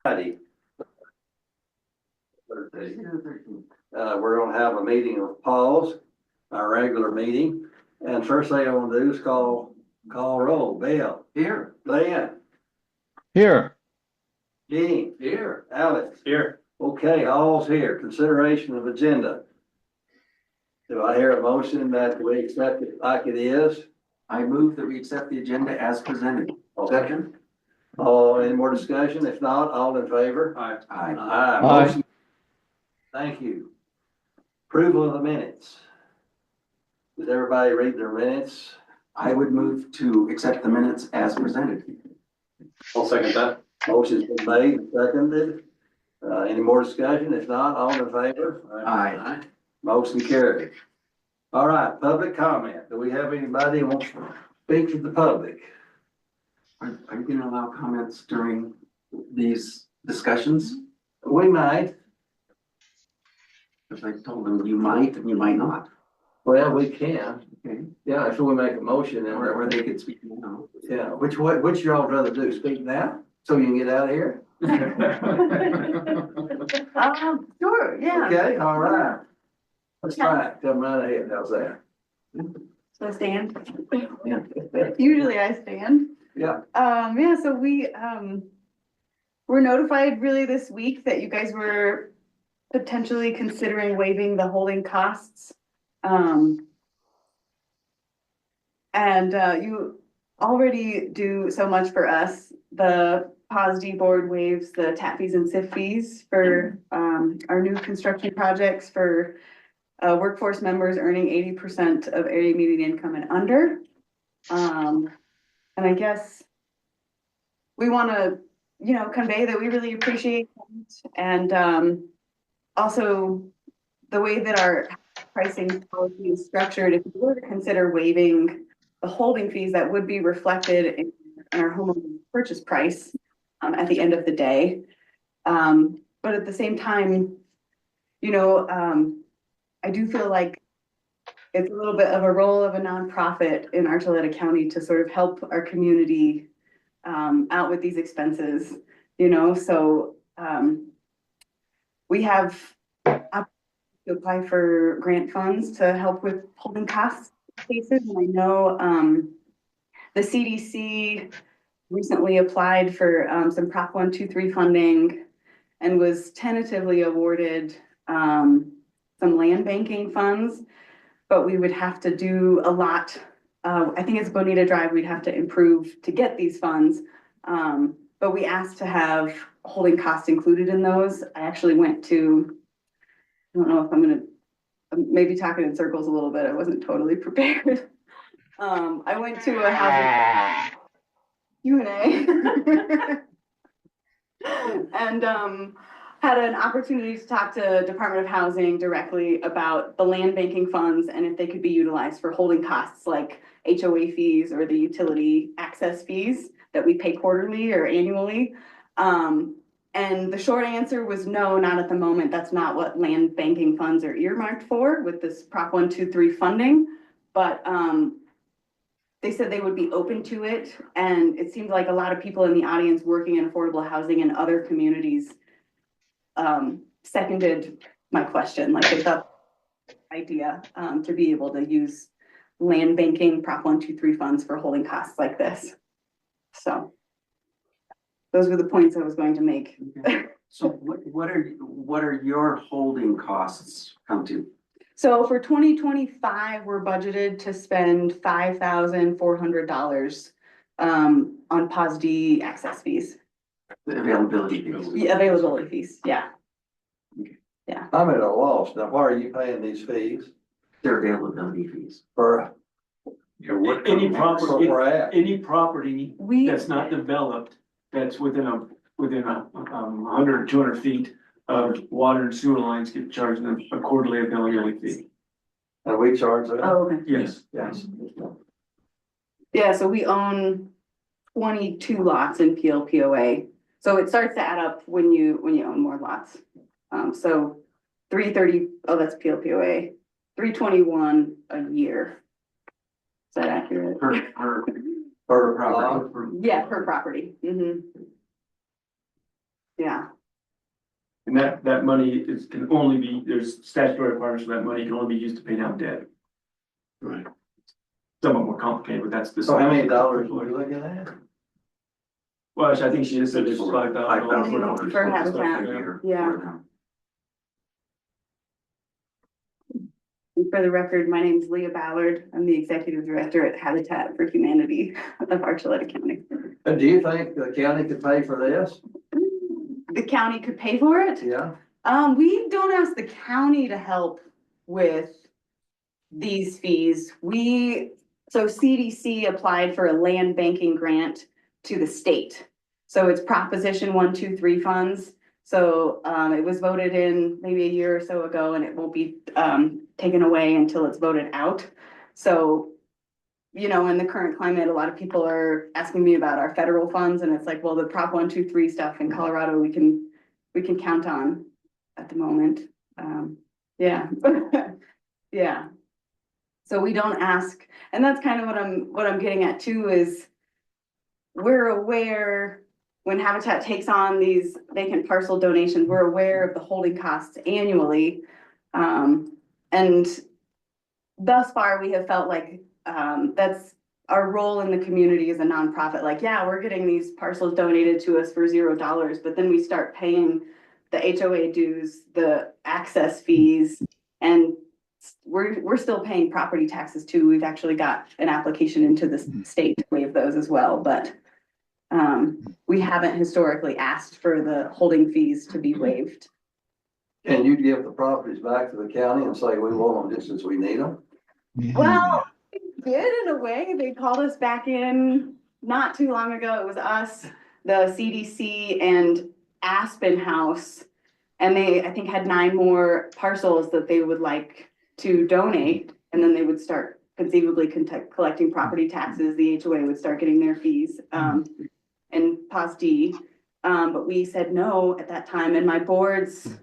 Friday. We're gonna have a meeting with Paul's, our regular meeting. And first thing I want to do is call roll. Bill. Here. Glenn. Here. Gene. Here. Alex. Here. Okay, all's here. Consideration of agenda. Do I hear a motion that we accept it like it is? I move that we accept the agenda as presented. Second. Any more discussion? If not, all in favor? Aye. Aye. Aye. Aye. Motion. Thank you. Approval of the minutes. Did everybody read their minutes? I would move to accept the minutes as presented. I'll second that. Motion's been made and seconded. Any more discussion? If not, all in favor? Aye. Motion carried. All right, public comment. Do we have anybody who wants to speak to the public? Are you gonna allow comments during these discussions? We might. Because I told them you might and you might not. Well, we can. Okay. Yeah, if we make a motion and Or they could speak now. yeah, which y'all rather do? Speak now? So you can get out of here? Sure, yeah. Okay, all right. Let's try it. Come right ahead. How's that? So I stand. Yeah. Usually I stand. Yeah. Yeah, so we, were notified really this week that you guys were potentially considering waiving the holding costs. And you already do so much for us. The POSD board waives the tap fees and SIF fees for, our new construction projects for workforce members earning 80% of area median income and under. And I guess we want to, convey that we really appreciate it. And also the way that our pricing policy is structured, if we were to consider waiving the holding fees, that would be reflected in our home purchase price at the end of the day. But at the same time, I do feel like it's a little bit of a role of a nonprofit in Archuleta County to sort of help our community out with these expenses, so we have to apply for grant funds to help with holding costs cases. And I know the CDC recently applied for some Prop 123 funding and was tentatively awarded some land banking funds, but we would have to do a lot. I think it's Bonita Drive we'd have to improve to get these funds. But we asked to have holding costs included in those. I actually went to, I don't know if I'm gonna, maybe talking in circles a little bit. I wasn't totally prepared. I went to a housing Q&A and had an opportunity to talk to Department of Housing directly about the land banking funds and if they could be utilized for holding costs like HOA fees or the utility access fees that we pay quarterly or annually. And the short answer was no, not at the moment. That's not what land banking funds are earmarked for with this Prop 123 funding. But they said they would be open to it. And it seemed like a lot of people in the audience working in affordable housing in other communities seconded my question, like it's a idea to be able to use land banking Prop 123 funds for holding costs like this. So those were the points I was going to make. Okay. So what are your holding costs come to? So for 2025, we're budgeted to spend $5,400 on POSD access fees. The availability fees? Yeah, availability fees, yeah. I'm at a loss. Now, why are you paying these fees? Their availability fees. For Any where property, we're at? any property We, that's not developed, that's within a 100, 200 feet of water and sewer lines get charged a quarterly availability fee. And we charge that? oh, okay. Yes. Yes. Yeah, so we own 22 lots in PLPOA. So it starts to add up when you own more lots. So 330, oh, that's PLPOA, 321 a year. Is that accurate? Per property. Yeah, per property. yeah, And that money can only be, there's statutory requirements for that money can only be used to pay down debt. Right. Somewhat more complicated, but that's the. So how many dollars were you looking at? Well, I think she just said it's $5,000. $5,000 For Habitat. a year Yeah. for them. and for the record, my name's Leah Ballard. I'm the executive director at Habitat for Humanity of Archuleta County. And do you think the county could pay for this? The county could pay for it? Yeah, We don't ask the county to help with these fees. So CDC applied for a land banking grant to the state. So it's Proposition 123 funds. So, it was voted in maybe a year or so ago and it won't be, taken away until it's voted out. So, you know, in the current climate, a lot of people are asking me about our federal funds and it's like, well, the Prop 123 stuff in Colorado, we can count on at the moment. Yeah. Yeah. So we don't ask, and that's kind of what I'm getting at too, is we're aware when Habitat takes on these vacant parcel donations, we're aware of the holding costs annually. And thus far, we have felt like, that's our role in the community as a nonprofit. Like, yeah, we're getting these parcels donated to us for $0, but then we start paying the HOA dues, the access fees, and we're still paying property taxes too. We've actually got an application into the state to waive those as well, but we haven't historically asked for the holding fees to be waived. and you'd give the properties back to the county and say, we want them just as we need them? Well, we did in a way. They called us back in not too long ago. It was us, the CDC and Aspen House. And they, I think, had 9 more parcels that they would like to donate. And then they would start conceivably collecting property taxes. The HOA would start getting their fees, and Pos D. But we said no at that time. And my board's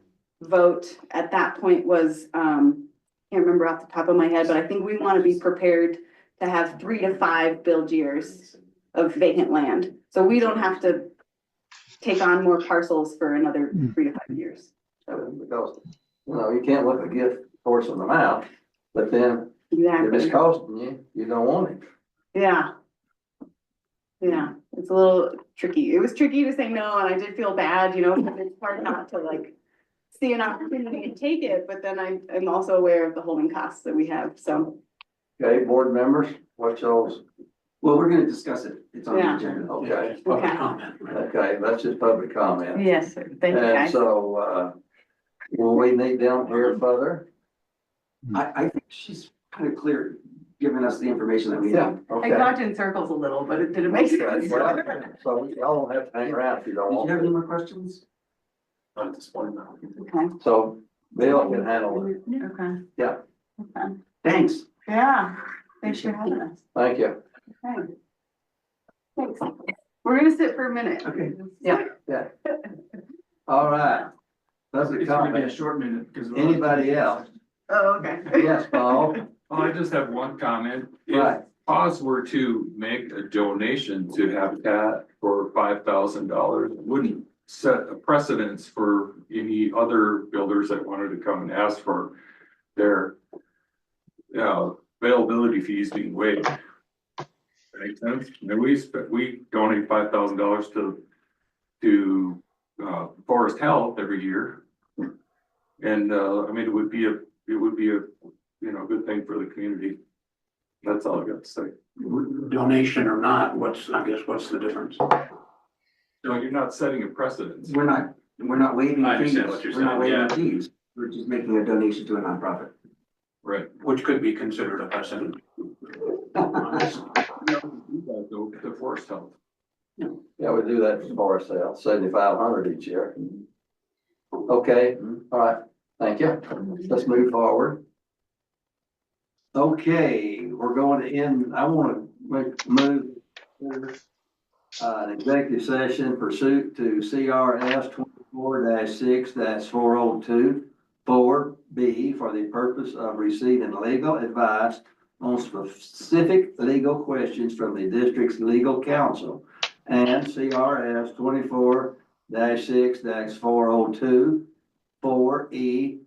vote at that point was, can't remember off the top of my head, but I think we want to be prepared to have 3 to 5 build years of vacant land. So we don't have to take on more parcels for another 3 to 5 years. So, Because, you know, you can't look a gift horse in the mouth, but then if it's exactly. costing you, you don't want it. Yeah. Yeah, it's a little tricky. It was tricky to say no, and I did feel bad, you know, because it's hard not to like see an opportunity and take it, but then I'm also aware of the holding costs that we have, so. Okay, board members, what's y'all's, Well, we're gonna discuss it. It's on the Yeah. agenda. okay, Public Okay. comment, right? okay, that's just public comment. Yes, sir. Thank you, And guys. so, will we need them here further? I think she's kind of clear, giving us the information that we Yeah, need. I okay. talked in circles a little, but it didn't make sense. So y'all don't have to hang around if you don't Did you want have any to. more questions? Not at this point, no. Okay, So Bill can handle it. okay. Yeah. Okay, Thanks. yeah, thanks for having us. Thank you. Okay. Thanks. We're gonna sit for a minute. Okay. Yeah. All right. Public It's gonna be a comment. short minute because. Anybody else? Oh, okay. Yes, Paul? Well, I just have one comment. Right. If PAWS were to make a donation to Habitat for $5,000, it wouldn't set a precedence for any other builders that wanted to come and ask for their availability fees being waived. Makes sense? I mean, we donate $5,000 to Forest Health every year. And I mean, it would be a good thing for the community. That's all I got to say. Donation or not, what's the difference? No, you're not setting a precedence. We're not waiving I fees. understand what you're We're not saying, waiving fees. We're just making a donation to a nonprofit. Right. Which could be considered a precedent. The Forest Health. Yeah, we do that for Forest Sale, 7,500 each year. Okay, all right, thank you. Let's move forward. Okay, we're going to end, I want to move an executive session pursuant to CRS 24-6-402 4B for the purpose of receiving legal advice on specific legal questions from the district's legal counsel and CRS 6-402 4E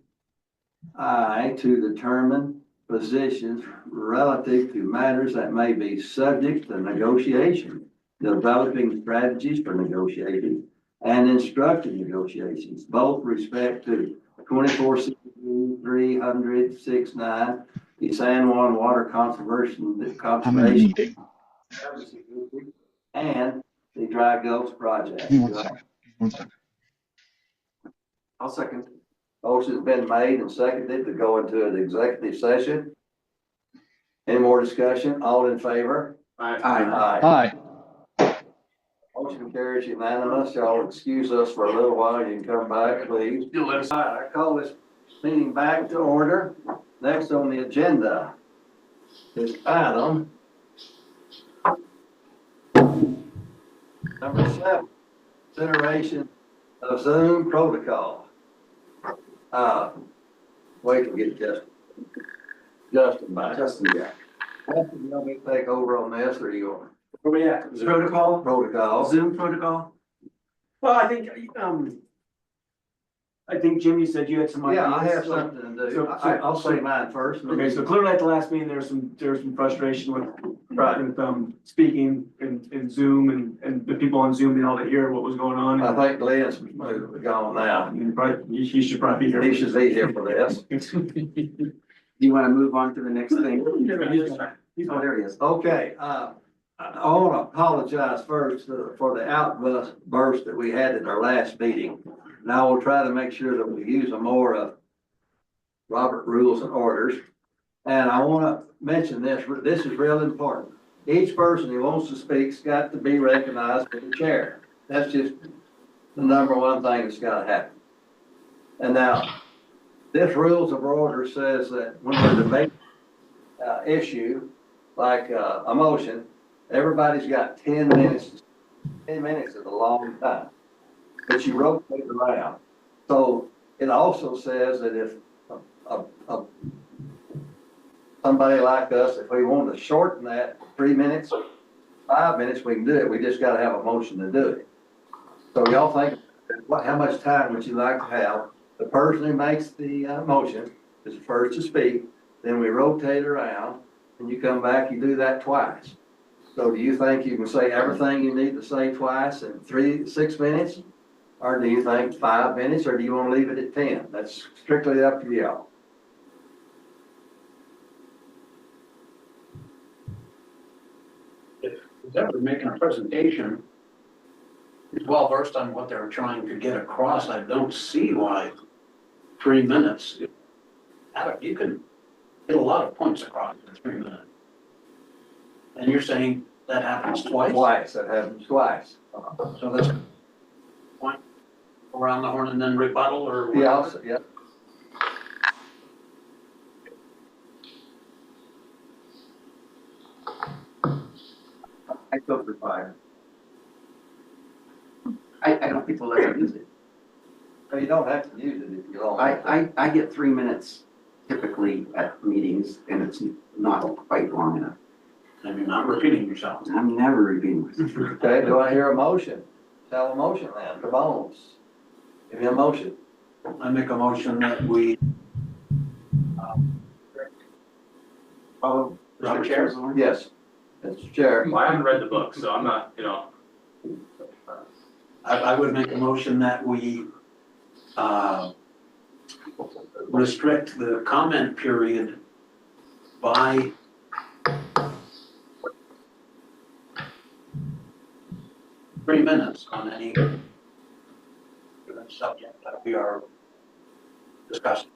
I to determine positions relative to matters that may be subject to negotiation, developing strategies for negotiating and instructing negotiations, both respect to 24/300/69, the San Juan Water Conservation I'm in a meeting. and the Dry Gulch Project. Give me 1 second. 1 second. I'll second. Motion's been made and seconded to go into an executive session. Any more discussion? All in favor? Aye. Aye. Hi. Motion carries unanimous. Y'all excuse us for a little while. You can come back, please. You'll let us. All right, I call this meeting back to order. Next on the agenda is item number 7, consideration of Zoom protocol. Wait till we get Justin back. Justin, yeah. Justin, you want me to take over on this, or you want Where we at? Protocol, protocol? Zoom protocol? Well, I think Jim, you said you had some ideas. Yeah, I have something to do. So- I'll say mine first. Okay, so clearly at the last meeting, there was some frustration with, speaking in Zoom and the people on Zoom being able to hear what was going on. I think Glenn's gone now. He should probably be here. He should be here for this. Do you wanna move on to the next thing? He's Oh, there he is. Okay, I want to apologize first for the outburst that we had at our last meeting. And I will try to make sure that we use more of Robert Rules and Orders. And I want to mention this is real important. Each person who wants to speak's got to be recognized by the chair. That's just the number one thing that's got to happen. And now, this Rules of Order says that when we're debating issue, like a motion, everybody's got 10 minutes. 10 minutes is a long time, but you rotate around. So it also says that if somebody like us, if we want to shorten that 3 minutes, 5 minutes, we can do it. We just got to have a motion to do it. So y'all think, how much time would you like to have? The person who makes the motion is the first to speak, then we rotate around, and you come back, you do that twice. So do you think you can say everything you need to say twice in 6 minutes? Or do you think 5 minutes, or do you want to leave it at 10? That's strictly up to y'all. If whoever making a presentation is well versed on what they're trying to get across, I don't see why 3 minutes. You can get a lot of points across in 3 minutes. And you're saying that happens twice? Twice, that happens twice. So that's point around the horn and then rebuttal or Yeah, whatever? yeah. I go for 5. I don't think we'll ever use it. So you don't have to use it if you don't. want to. I get 3 minutes typically at meetings, and it's not quite long enough. And you're not repeating yourself. I'm never repeating myself. Okay, do I hear a motion? Tell a motion then, come on. Give me a motion. I make a motion that we. Follow Robert Chair? Yes, Mr. Chair. Well, I haven't read the book, so I'm not, I would make a motion that we restrict the comment period by 3 minutes on any given subject that we are discussing.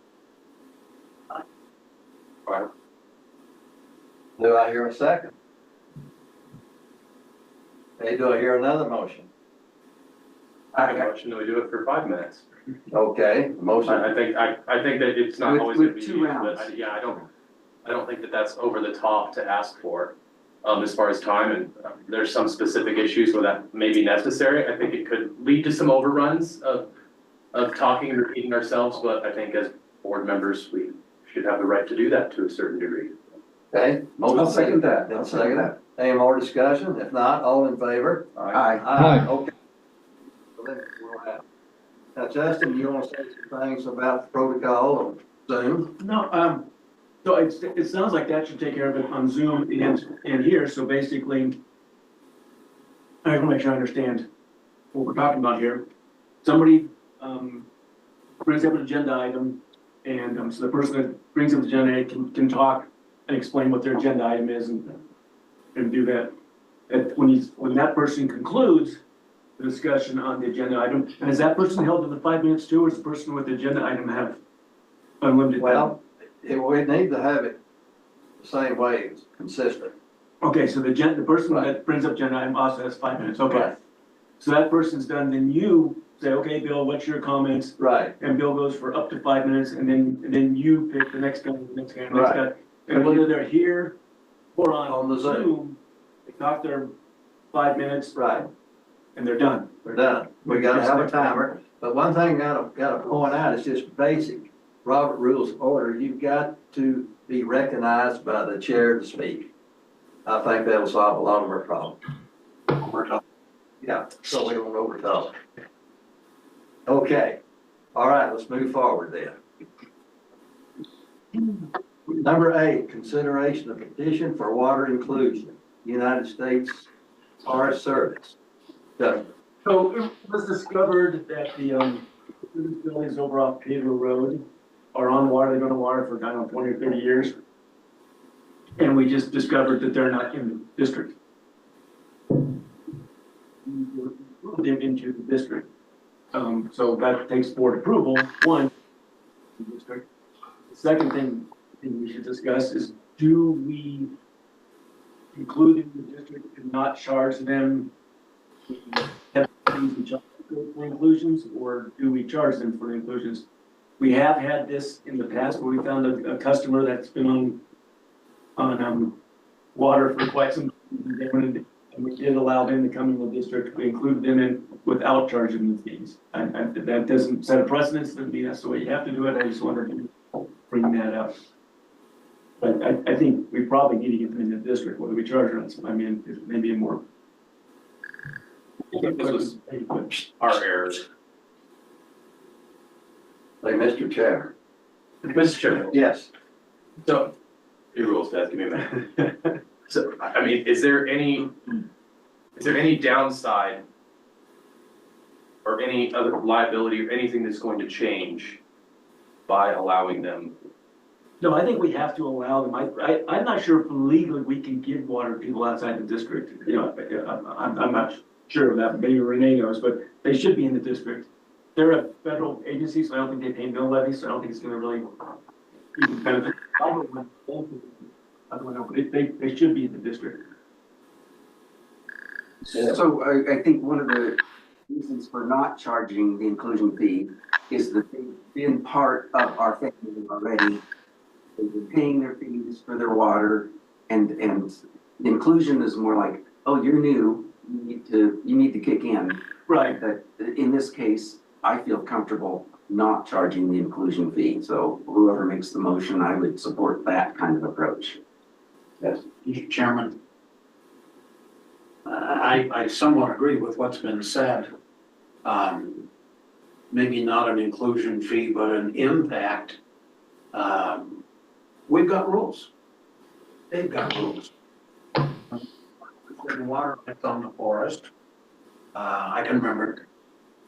Do I hear a second? Okay, do I hear another motion? I have a motion that we do it for 5 minutes. Okay, motion. I think that it's not With- always with gonna be 2 used, but rounds. I don't think that that's over the top to ask for. As far as time, and there's some specific issues where that may be necessary. I think it could lead to some overruns of talking and repeating ourselves, but I think as board members, we should have the right to do that to a certain degree. Okay. motion I'll second that. Then I'll second that. Any more discussion? If not, all in favor? Aye. Aye, okay. So then we'll Now, Justin, you wanna say some things about the protocol on Zoom? No, so it sounds like that should take care of it on Zoom and here, so basically, I want to make sure I understand what we're talking about here. Somebody, brings up an agenda item, and, so the person that brings up the agenda item can talk and explain what their agenda item is and do that. And when that person concludes the discussion on the agenda item, and is that person held to the 5 minutes too, or does the person with the agenda item have unlimited time? Well, we need to have it the same way, it's consistent. Okay, so the person that brings up agenda item also has 5 minutes, okay. Right. So that person's done, then you say, okay, Bill, what's your comments? Right, And Bill goes for up to 5 minutes, and then you pick the next guy, the next guy, the next Right. guy. And whether they're here or On on the Zoom. Zoom, they talk their 5 minutes right, and they're done. we're done. We gotta have a timer, but one thing gotta point out, is just basic Robert Rules of Order, you've got to be recognized by the chair to speak. I think that'll solve a lot of our problems. Yeah, so we don't overtalk. Okay, all right, let's move forward then. Number 8, consideration of petition for water inclusion, United States Forest Service. Justin. So it was discovered that the buildings over off Pedro Road are on water, they've been on water for, I don't know, 20 or 30 years. And we just discovered that they're not in the district. Moved them into the district. So that takes board approval, one, the district. The second thing we should discuss is, do we include in the district and not charge them for inclusions, or do we charge them for the inclusions? We have had this in the past where we found a customer that's been on water for quite some time, and we did allow them to come in the district. We included them in without charging the fees. That doesn't set a precedence, doesn't mean that's the way you have to do it. I just wanted to bring that up. But I think we probably need to get them in the district, whether we charge or not. So, I mean, it may be a more. This was our errors. Like Mr. Chair. Mr. Chairman, Yes. so, your rules, Dad, give me a minute. So, I mean, is there any downside or any other liability or anything that's going to change by allowing them? No, I think we have to allow them. I'm not sure if legally we can give water to people outside the district. You know, I'm not sure of that. Maybe Renee knows, but they should be in the district. They're a federal agency, so I don't think they pay mill levies, so I don't think it's gonna really even benefit. I don't know, but they should be in the district. So I think one of the reasons for not charging the inclusion fee is that they've been part of our family already. They've been paying their fees for their water, and the inclusion is more like, oh, you're new, you need to kick in. Right. That in this case, I feel comfortable not charging the inclusion fee. So whoever makes the motion, I would support that kind of approach. Yes. Mr. Chairman, I somewhat agree with what's been said. Maybe not an inclusion fee, but an impact. We've got rules. They've got rules. The water rights on the forest. I can remember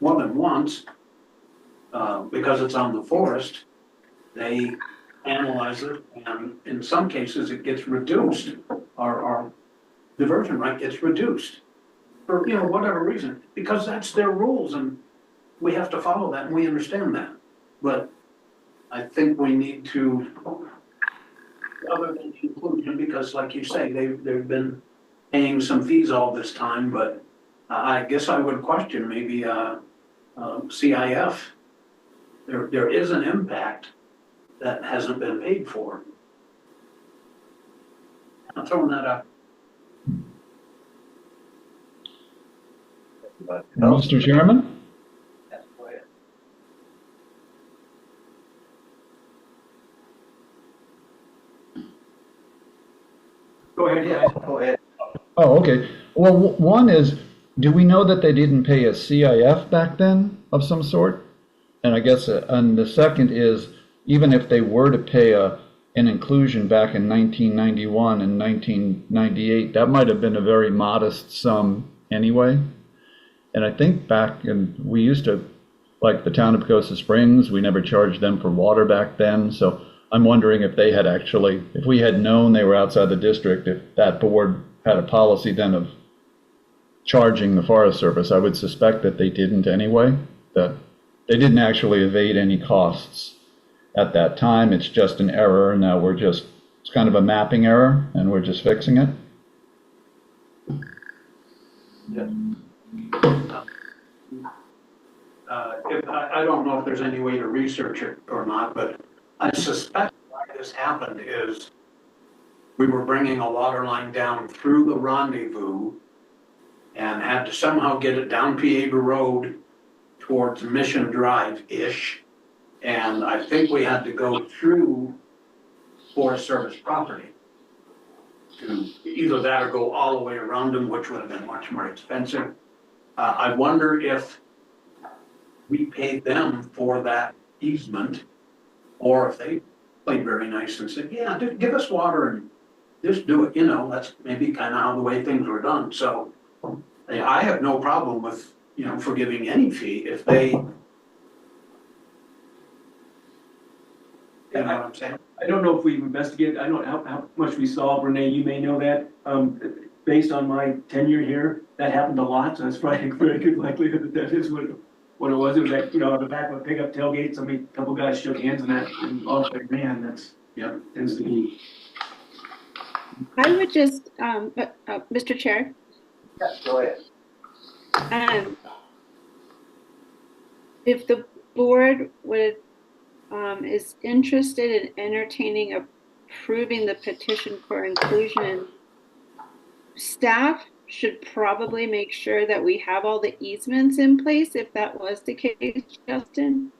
more than once, because it's on the forest, they analyze it, and in some cases it gets reduced. Our diversion right gets reduced for, you know, whatever reason, because that's their rules and we have to follow that and we understand that. But I think we need to, other than inclusion, because like you say, they've been paying some fees all this time, but I guess I would question maybe CIF. There is an impact that hasn't been paid for. I'm throwing that up. Mr. Chairman? Go ahead, Yeah, go ahead. Oh, okay. Well, one is, do we know that they didn't pay a CIF back then of some sort? And I guess, and the second is, even if they were to pay an inclusion back in 1991 and 1998, that might have been a very modest sum anyway. And I think we used to, like the town of Pagosa Springs, we never charged them for water back then. So I'm wondering if they had actually, if we had known they were outside the district, if that board had a policy then of charging the Forest Service. I would suspect that they didn't anyway, that they didn't actually evade any costs at that time. It's just an error. Now it's kind of a mapping error and we're just fixing it. I don't know if there's any way to research it or not, but I suspect why this happened is we were bringing a water line down through the rendezvous and had to somehow get it down Piega Road towards Mission Drive-ish. And I think we had to go through Forest Service property to either that or go all the way around them, which would have been much more expensive. I wonder if we paid them for that easement, or if they played very nice and said, yeah, give us water and just do it, that's maybe kind of how the way things were done. So I have no problem with, forgiving any fee if they, you know what I'm saying? I don't know if we've investigated, I don't know how much we saw, Renee, you may know that. Based on my tenure here, that happened a lot, so that's probably a very good likelihood that is what it was. It was like, on the back of a pickup tailgate, a couple guys shook hands on that, and all like, man, that's, tends to be. I would just, Mr. Chair, Yes, go ahead. if the board is interested in entertaining approving the petition for inclusion, staff should probably make sure that we have all the easements in place, if that was the case, Justin,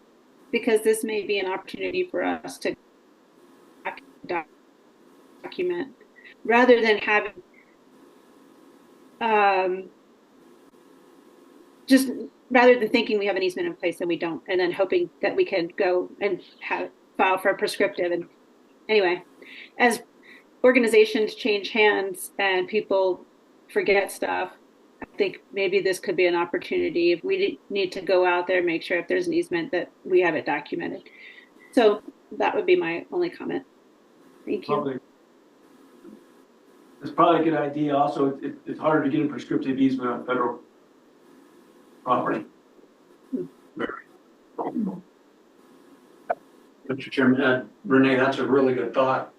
because this may be an opportunity for us to document rather than having rather than thinking we have an easement in place and we don't, and then hoping that we can go and file for a prescriptive. And anyway, as organizations change hands and people forget stuff, I think maybe this could be an opportunity if we need to go out there and make sure if there's an easement that we have it documented. So that would be my only comment. Thank you. It's probably a good idea. Also, it's harder to get a prescriptive easement on federal property. Mr. Chairman, Renee, that's a really good thought.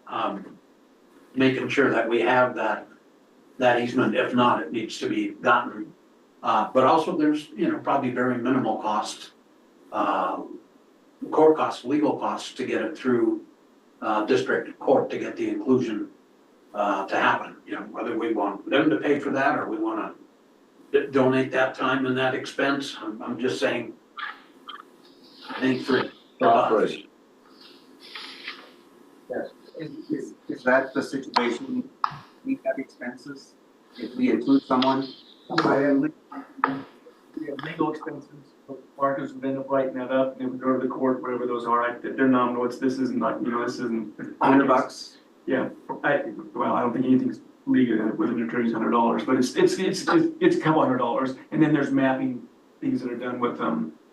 Making sure that we have that easement. If not, it needs to be gotten. But also there's, probably very minimal costs, court costs, legal costs to get it through district court to get the inclusion to happen. Whether we want them to pay for that or we want to donate that time and that expense. I'm just saying, I think for us. Yes. Is that the situation? We have expenses if we include someone? We have legal expenses, Marcus would end up writing that up, and it would go to the court, whatever those are. They're nominal. This isn't $100. Yeah, I don't think anything's legal with an attorney's $100, but it's a couple $100, and then there's mapping things that are done with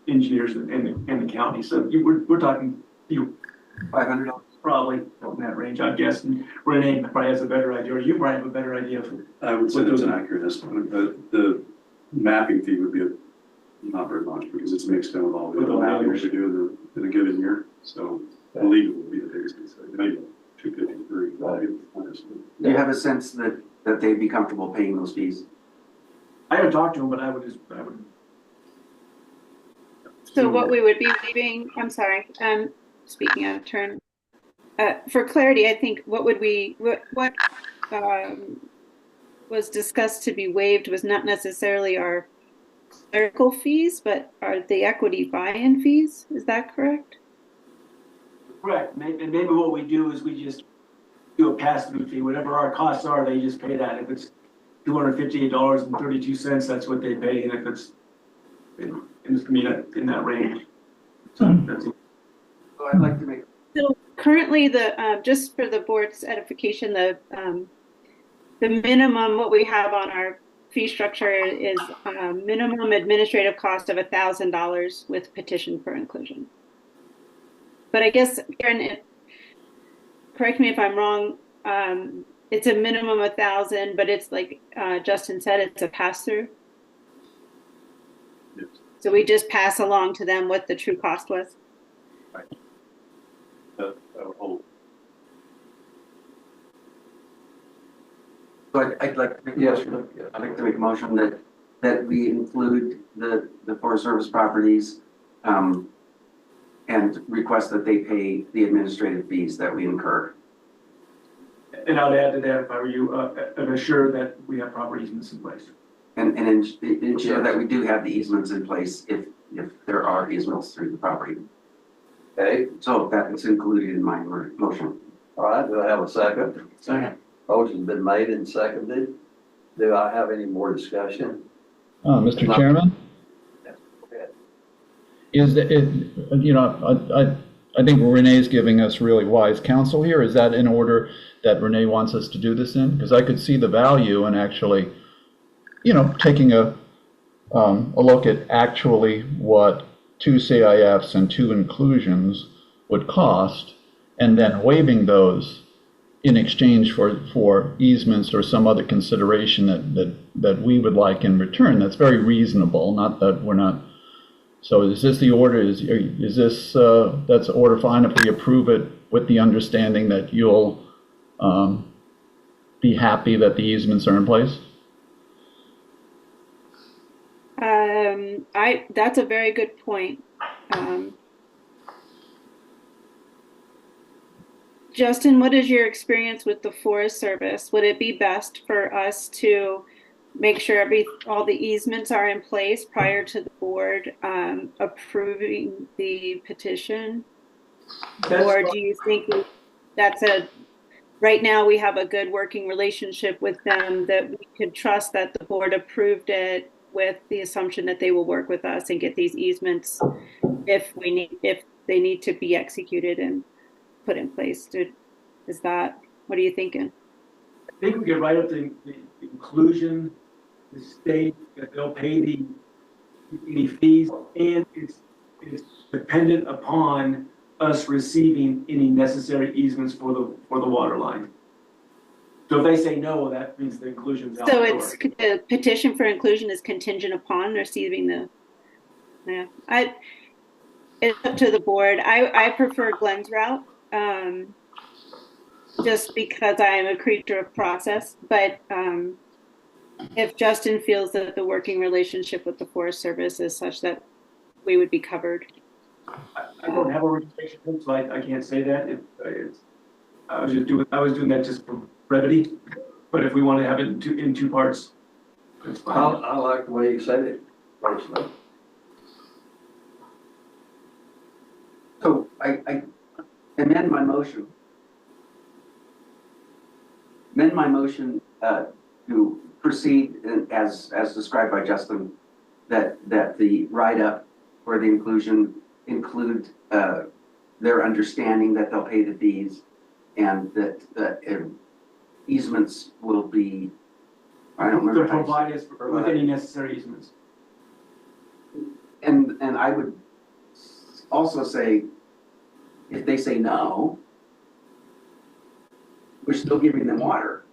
engineers and the county. So we're talking $500. Probably in that range, I guess. And Renee probably has a better idea, or you probably have a better idea. I would say that's an accurate estimate. The mapping fee would be not very much because it's mixed in with all the other mapping we do in a given year. So the legal would be the biggest piece. Maybe 253. Do you have a sense that they'd be comfortable paying those fees? I haven't talked to them, but I would. So what we would be leaving, I'm sorry, speaking out of turn. For clarity, I think what was discussed to be waived was not necessarily our clerical fees, but are the equity buy-in fees. Is that correct? Correct. And maybe what we do is we just do a pass-through fee. Whatever our costs are, they just pay that. If it's $258.32, that's what they pay. And if it's in that range. So that's, So I'd like to make, So currently, just for the board's edification, the minimum, what we have on our fee structure is minimum administrative cost of $1,000 with petition for inclusion. But I guess, Aaron, correct me if I'm wrong, it's a minimum of 1,000, but it's like Justin said, it's a pass-through. Yes. So we just pass along to them what the true cost was. That would hold. so I'd like, to make- Yes, I'd like to make a motion that we include the Forest Service properties, and request that they pay the administrative fees that we incur. and I'd add to that, if I were you, and assure that we have proper easements in place. And ensure that we do have the easements in place if there are easements through the property. okay, So that is included in my motion. all right, do I have a second? Second. Motion's been made and seconded. Do I have any more discussion? Mr. Chairman? Is that, I think Renee's giving us really wise counsel here. Is that in order that Renee wants us to do this in? Because I could see the value in actually, taking a look at actually what 2 CIFs and 2 inclusions would cost, and then waiving those in exchange for easements or some other consideration that we would like in return. That's very reasonable, not that we're not. So is this the order, is this, that's order fine if we approve it with the understanding that you'll be happy that the easements are in place? That's a very good point. Justin, what is your experience with the Forest Service? Would it be best for us to make sure all the easements are in place prior to the board approving the petition? Or do you think right now we have a good working relationship with them that we could trust that the board approved it with the assumption that they will work with us and get these easements if they need to be executed and put in place? What are you thinking? I think we could write up the inclusion, the state that they'll pay any fees, and it's dependent upon us receiving any necessary easements for the water line. So if they say no, that means the inclusion's out. So the petition for inclusion is contingent upon receiving it's up to the board. I prefer Glenn's route, just because I am a creature of process, but if Justin feels that the working relationship with the Forest Service is such that we would be covered. I don't have a relationship, so I can't say that. I was doing that just for brevity, but if we want to have it in two parts, it's fine. I like the way you said it, personally. So I amend my motion. To proceed as described by Justin, that the write-up for the inclusion include their understanding that they'll pay the fees, and that easements will be, I don't remember. To provide us with any necessary easements. And I would also say, if they say no, we're still giving them water.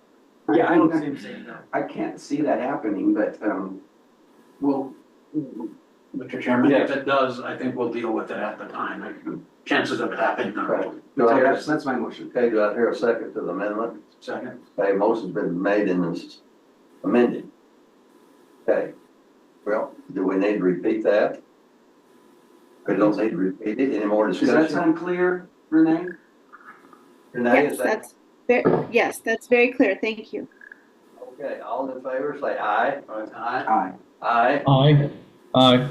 Yeah, I don't see him saying no. I can't see that happening, but, Well, Mr. Chairman, if it does, I think we'll deal with it at the time. Chances of it happening are Okay. so that's my motion. Okay, do I hear a second to the amendment? second. Okay, motion's been made and is amended. Okay, well, do we need to repeat that? We don't need to repeat it, any more Does that discussion? sound clear, Renee? Renee, Yes, is that? that's very clear. Thank you. Okay, all in favor, say aye. Aye. Aye. Aye. Aye.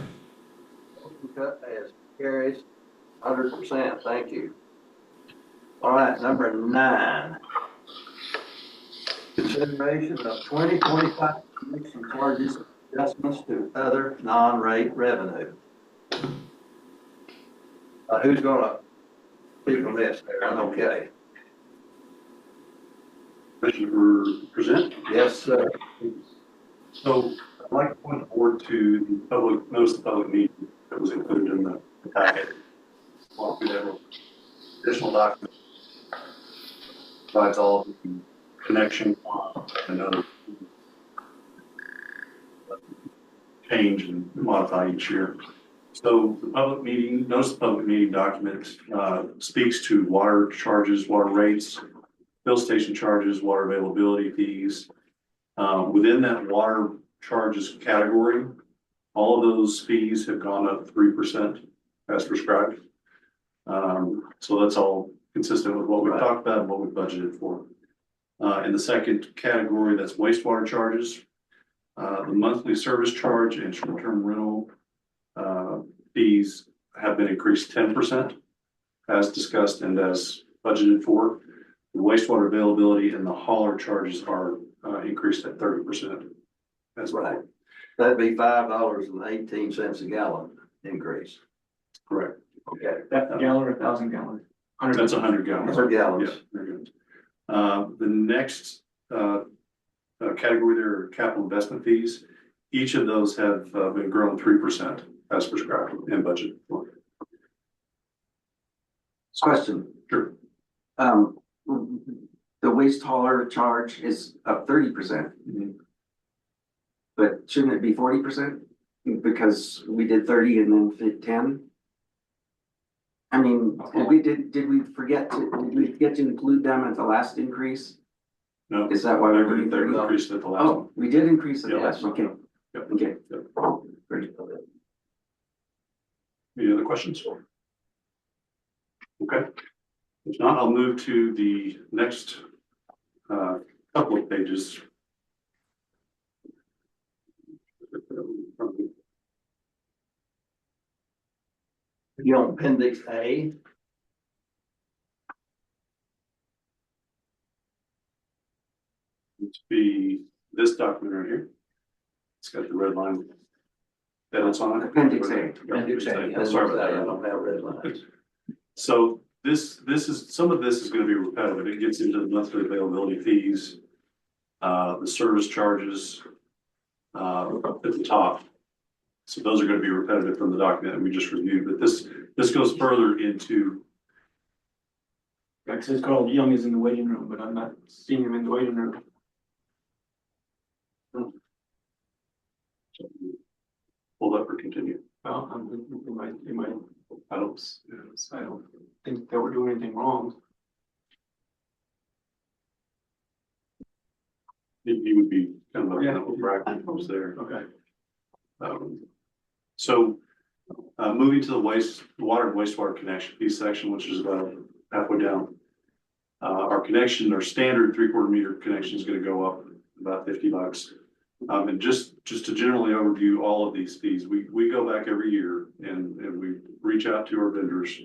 Motion carries 100%, thank you. All right, number 9. Consideration of 2025 commission charges adjustments to other non-rate revenue. Who's gonna speak on this, Aaron? Okay. Commissioner present. Yes, sir. So I'd like to point the board to the public, notice of public meeting that was included in the packet. Walk through that additional document. Provides all the connection and other change and modify each year. So the public meeting, notice of public meeting document speaks to water charges, water rates, fill station charges, water availability fees. Within that water charges category, all of those fees have gone up 3% as prescribed. So that's all consistent with what we've talked about and what we've budgeted for. In the second category, that's wastewater charges. The monthly service charge and short-term rental fees have been increased 10% as discussed and as budgeted for. The wastewater availability and the hauler charges are increased at 30% as well. Right. That'd be $5.18 a gallon increase. Correct. Okay. That gallon or 1,000 gallons? That's 100 gallons. 100 gallons. Yeah, very good. The next category there are capital investment fees. Each of those have been grown 3% as prescribed and budgeted for. Question. Sure. The waste hauler charge is up 30%. Mhm. But shouldn't it be 40%? Because we did 30 and then fit 10? I mean, did we forget to include them at the last increase? No. Is that why we're doing They 30? increased at the last one. Oh, we did increase it, Yeah. yes, okay. Yep. Okay. Yep. Great. Any other questions? Okay. If not, I'll move to the next couple of pages. You on appendix A? To be this document right here. It's got the red line. That's on it. Appendix A. Appendix A. Yeah, sorry about I that. don't have red lines. So this is, some of this is gonna be repetitive. It gets into the monthly availability fees, the service charges, at the top. So those are gonna be repetitive from the document that we just reviewed, but this goes further into, Like it says Carl Young is in the waiting room, but I'm not seeing him in the waiting room. hold up or continue. Well, it might, I don't, I don't think that we're doing anything wrong. he would be kind of Yeah. a practice there. Okay. So, moving to the water and wastewater connection fee section, which is about halfway down. Our standard 3/4 meter connection is gonna go up about $50. And just to generally overview all of these fees, we go back every year and we reach out to our vendors,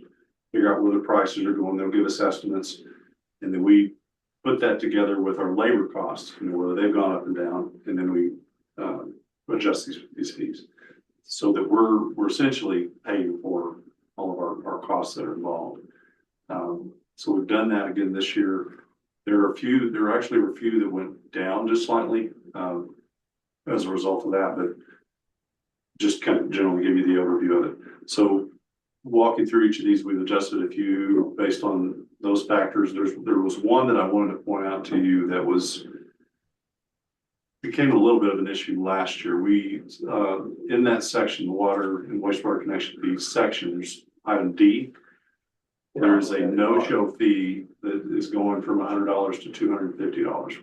figure out where the prices are going, they'll give us estimates. And then we put that together with our labor costs, whether they've gone up and down, and then we adjust these fees. So that we're essentially paying for all of our costs that are involved. So we've done that again this year. There actually were a few that went down just slightly as a result of that, but just kind of generally give you the overview of it. So walking through each of these, we've adjusted a few based on those factors. There was one that I wanted to point out to you that became a little bit of an issue last year. We, in that section, the water and wastewater connection fees section, there's item D. There is a no-show fee that is going from $100 to $250.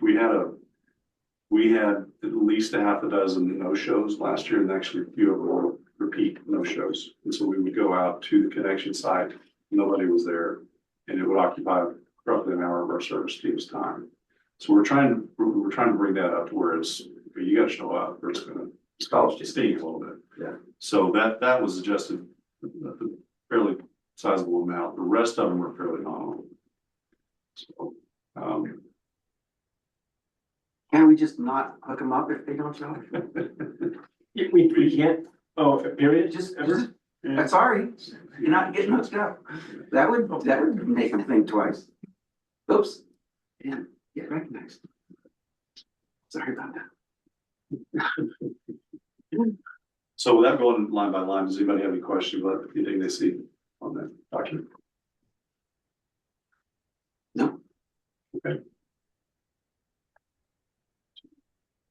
We had at least a half a dozen no-shows last year, and actually a few of them were repeat no-shows. And so we would go out to the connection site, nobody was there, and it would occupy roughly an hour of our service team's time. So we're trying to bring that up to where you gotta show up, or it's gonna cost you steam a little bit. Yeah. So that was adjusted a fairly sizable amount. The rest of them were fairly nominal. So, Can we just not hook them up if they don't show? We can't, oh, period, Just, sorry, you're not getting hooked up. That would make them think twice. Oops, and get recognized. Sorry about that. So without going line by line, does anybody have any questions about anything they see on that document? No. Okay.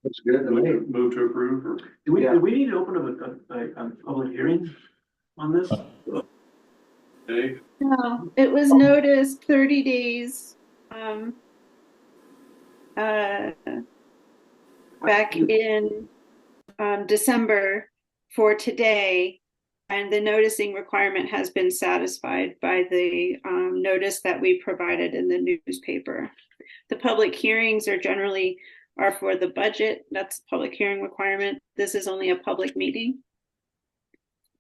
Looks good to me. Move to approve or? Do we need to open up a public hearing on this? Dave? No, it was noticed 30 days, back in, December for today. And the noticing requirement has been satisfied by the, notice that we provided in the newspaper. The public hearings are for the budget. That's public hearing requirement. This is only a public meeting.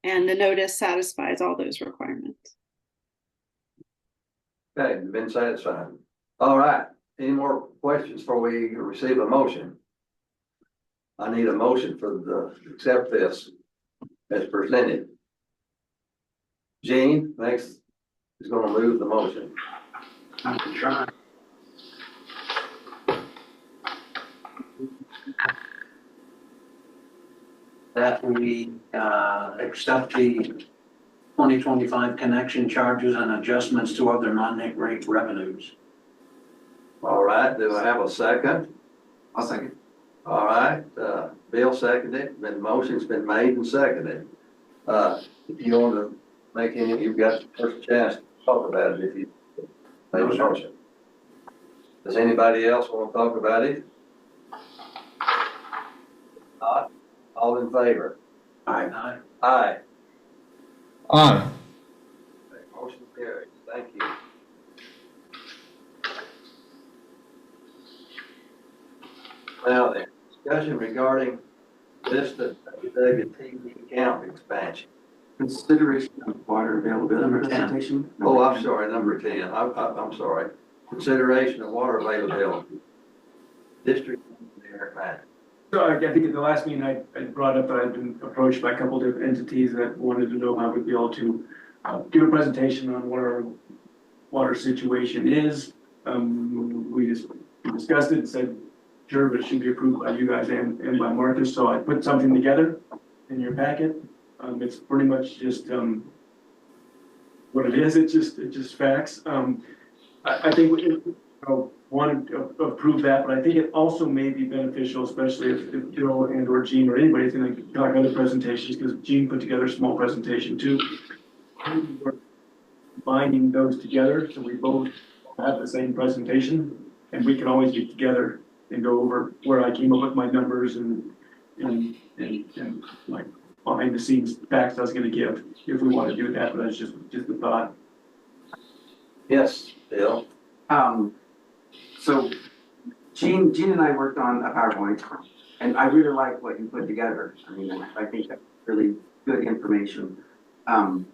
And the notice satisfies all those requirements. Okay, you've been satisfied. All right, any more questions before we receive a motion? I need a motion accept this as presented. Gene, next is gonna move the motion. I can try. That we, accept the 2025 connection charges and adjustments to other non-net rate revenues. All right, do I have a second? I'll second. All right, Bill seconded, motion's been made and seconded. If you want to make any, you've got the first chance to talk about it if you make a motion. Does anybody else want to talk about it? Not, all in favor? Aye. Aye. Aye. Okay, motion carries, thank you. Now then, discussion regarding Vista WWTV account expansion. Consideration of water availability Number 10. presentation. Oh, I'm sorry, number 10, I'm sorry. Consideration of water availability. District engineer, Matt. So I think at the last meeting, I brought up that I'd been approached by a couple different entities that wanted to know how we'd be able to give a presentation on what our water situation is. We discussed it and said, sure, but it should be approved by you guys and by Marcus. So I put something together in your packet. It's pretty much just what it is. It's just facts. I think we wanted to approve that, but I think it also may be beneficial, especially if Joe and or Gene or anybody's going to talk other presentations, because Gene put together a small presentation too. We're binding those together so we both have the same presentation, and we can always get together and go over where I came up with my numbers and like behind the scenes facts I was going to give if we want to do that. But that's just a thought. Yes, Bill. So Gene and I worked on a PowerPoint, and I really like what you put together. I mean, I think that's really good information. And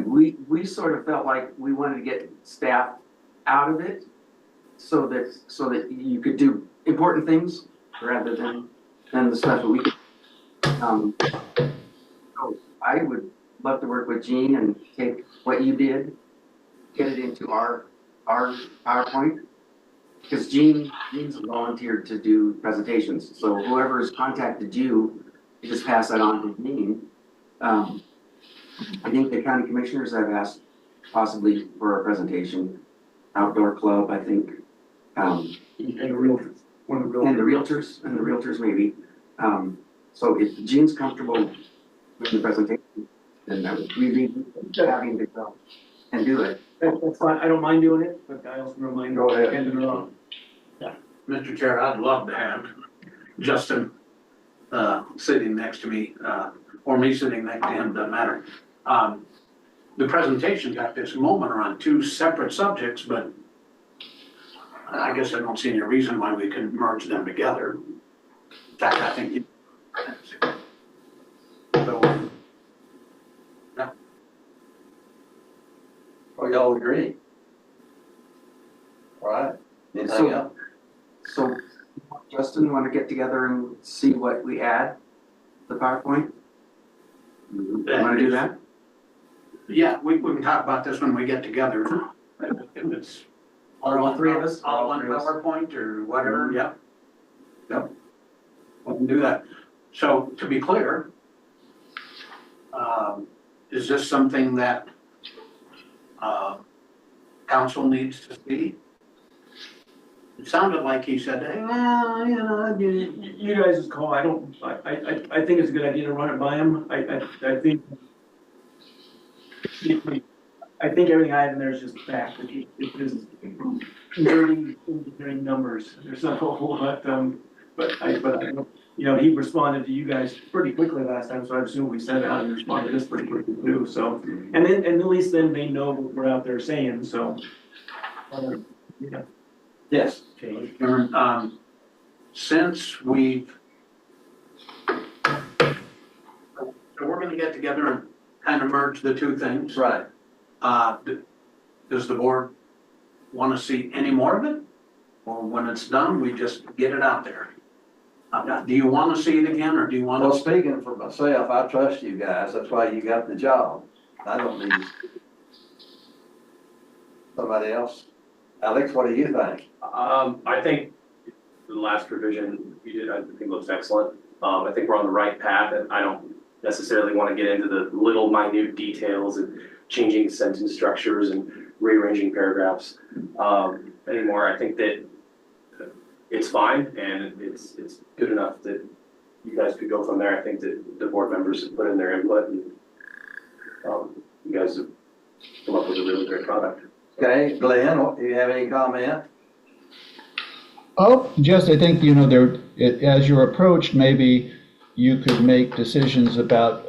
we sort of felt like we wanted to get staff out of it so that you could do important things rather than the stuff that we could. So I would love to work with Gene and take what you did, get it into our PowerPoint, because Gene's volunteered to do presentations. So whoever's contacted you, you just pass that on to Gene. I think the county commissioners have asked possibly for a presentation, outdoor club, I think. And the realtors, one of the realtors. And the realtors maybe. So if Gene's comfortable with the presentation, then I would really having to go and do it. That's fine. I don't mind doing it, but I also don't mind Go ahead. handing it on. Mr. Chair, I'd love to have Justin, sitting next to me, or me sitting next to him, doesn't matter. The presentation got this moment around two separate subjects, but I guess I don't see any reason why we couldn't merge them together. In fact, I think so, Oh, y'all agree? All right, anything So- else? So Justin, want to get together and see what we add to the PowerPoint? Want to do that? Yeah, we can talk about this when we get together. If it's All three of us? all on PowerPoint or whatever, yep. Yep. We can do that. So to be clear, is this something that, council needs to see? It sounded like he said, hey, well, you know, You guys' call, I think it's a good idea to run it by him, I think everything I have in there is just fact, it is nerdy engineering numbers, there's not a whole lot, but you know, he responded to you guys pretty quickly last time, so I assume we sent it out and responded to this pretty quickly too, so. And then, and at least then they know what we're out there saying, so. Yeah. Yes. okay, Aaron, since we've, so we're gonna get together and kind of merge the two things. Right. Does the board want to see any more of it? Or when it's done, we just get it out there? Do you want to see it again, or do you want Well, to? speaking for myself, I trust you guys. That's why you got the job. I don't need somebody else. Alex, what do you think? I think the last revision we did, I think looks excellent. I think we're on the right path, and I don't necessarily want to get into the little minute details and changing sentence structures and rearranging paragraphs anymore. I think that it's fine, and it's good enough that you guys could go from there. I think that the board members have put in their input, and you guys have come up with a really great product. Okay, Glenn, do you have any comment? Oh, just, I think, you know, as you're approached, maybe you could make decisions about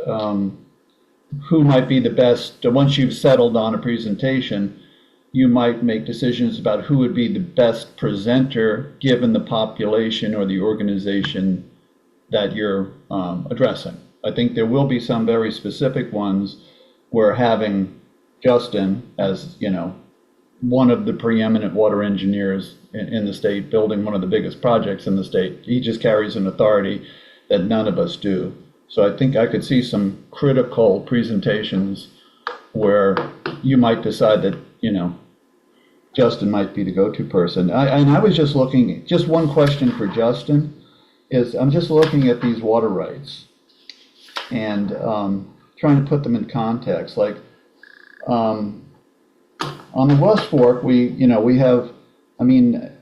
who might be the best. Once you've settled on a presentation, you might make decisions about who would be the best presenter given the population or the organization that you're addressing. I think there will be some very specific ones where having Justin as, you know, one of the preeminent water engineers in the state, building one of the biggest projects in the state, he just carries an authority that none of us do. So I think I could see some critical presentations where you might decide that, you know, Justin might be the go-to person. And I was just looking, just one question for Justin is, I'm just looking at these water rights and trying to put them in context. Like, on the West Fork, we have, I mean,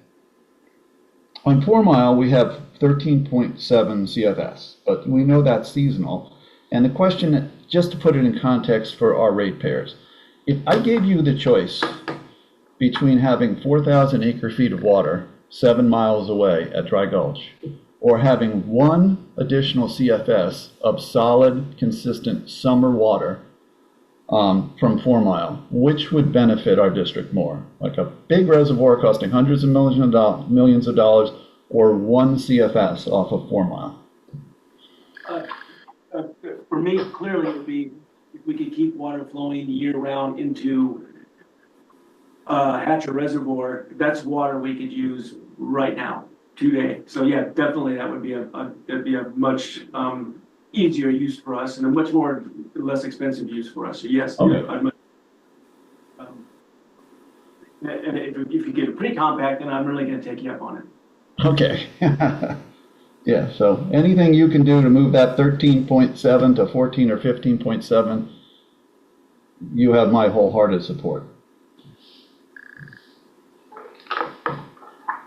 on 4 Mile, we have 13.7 CFS, but we know that's seasonal. And the question, just to put it in context for our ratepayers, if I gave you the choice between having 4,000 acre-feet of water 7 miles away at Dry Gulch, or having 1 additional CFS of solid, consistent summer water from 4 Mile, which would benefit our district more? Like a big reservoir costing hundreds of millions of dollars, or 1 CFS off of 4 Mile? For me, clearly it would be, if we could keep water flowing year round into Hatcher Reservoir, that's water we could use right now, today. So yeah, definitely that would be that'd be a much easier use for us and a much more less expensive use for us. So yes, Okay. And if you get it pretty compact, then I'm really going to take you up on it. Okay. Yeah, so anything you can do to move that 13.7 to 14 or 15.7, you have my wholehearted support.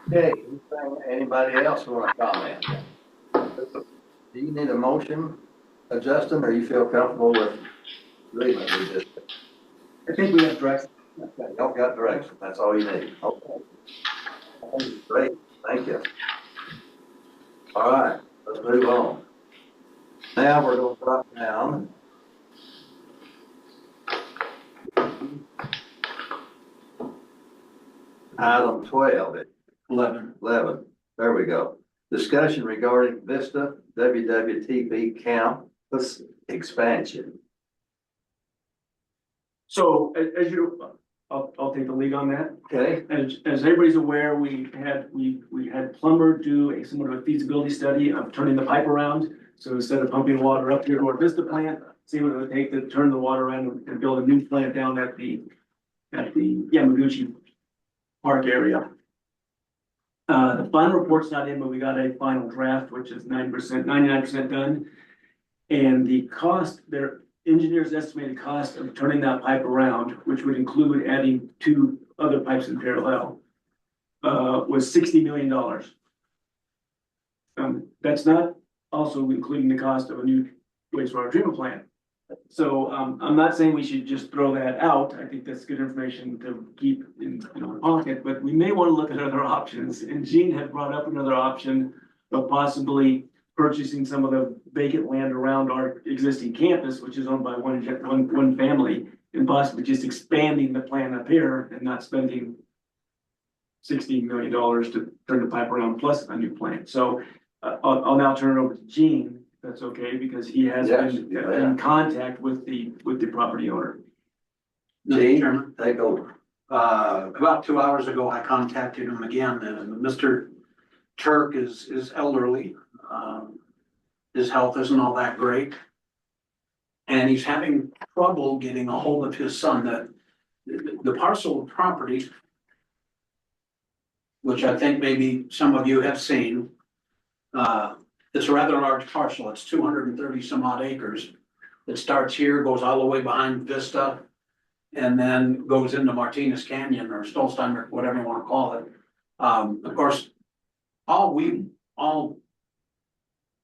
Okay, anybody else want to comment? Do you need a motion, Justin, or you feel comfortable with leaving it with this? I think we have direction. Y'all got direction, that's all you need. Okay. Great, thank you. All right, let's move on. Now we're going to drop down. Item 12, 11, there we go. Discussion regarding Vista WWTB campus expansion. So as you, I'll take the lead on that. Okay, As everybody's aware, we had Plumber do somewhat of a feasibility study of turning the pipe around. So instead of pumping water up here to our Vista plant, see what it would take to turn the water around and build a new plant down at the Yamaguchi Park area. The final report's not in, but we got a final draft, which is 99% done. And the cost, their engineers estimated cost of turning that pipe around, which would include adding 2 other pipes in parallel, was $60 million. That's not also including the cost of a new wastewater treatment plant. So, I'm not saying we should just throw that out. I think that's good information to keep in our pocket, but we may want to look at other options. And Gene had brought up another option of possibly purchasing some of the vacant land around our existing campus, which is owned by one family, and possibly just expanding the plant up here and not spending $16 million to turn the pipe around plus a new plant. So, I'll now turn it over to Gene. That's okay, because he has Yes, been yeah. in contact with the property owner. Mr. Gene, Chairman, take over. about 2 hours ago, I contacted him again, and Mr. Turk is elderly. His health isn't all that great. And he's having trouble getting a hold of his son. That the parcel of property, which I think maybe some of you have seen, it's a rather large parcel. It's 230 some odd acres. It starts here, goes all the way behind Vista, and then goes into Martinez Canyon or Stolzheimer, whatever you want to call it. Of course, all we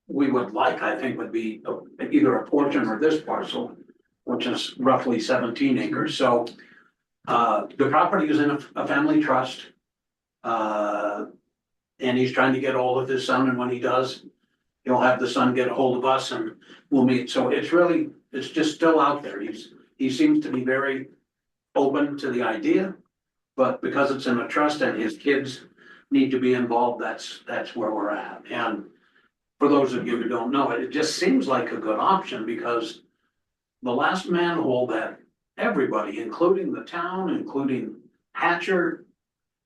would like, I think, would be either a portion or this parcel, which is roughly 17 acres. So the property is in a family trust. And he's trying to get a hold of his son, and when he does, he'll have the son get a hold of us and we'll meet. So it's just still out there. He seems to be very open to the idea, but because it's in a trust and his kids need to be involved, that's where we're at. And for those of you who don't know it, it just seems like a good option because the last manhole that everybody, including the town, including Hatcher,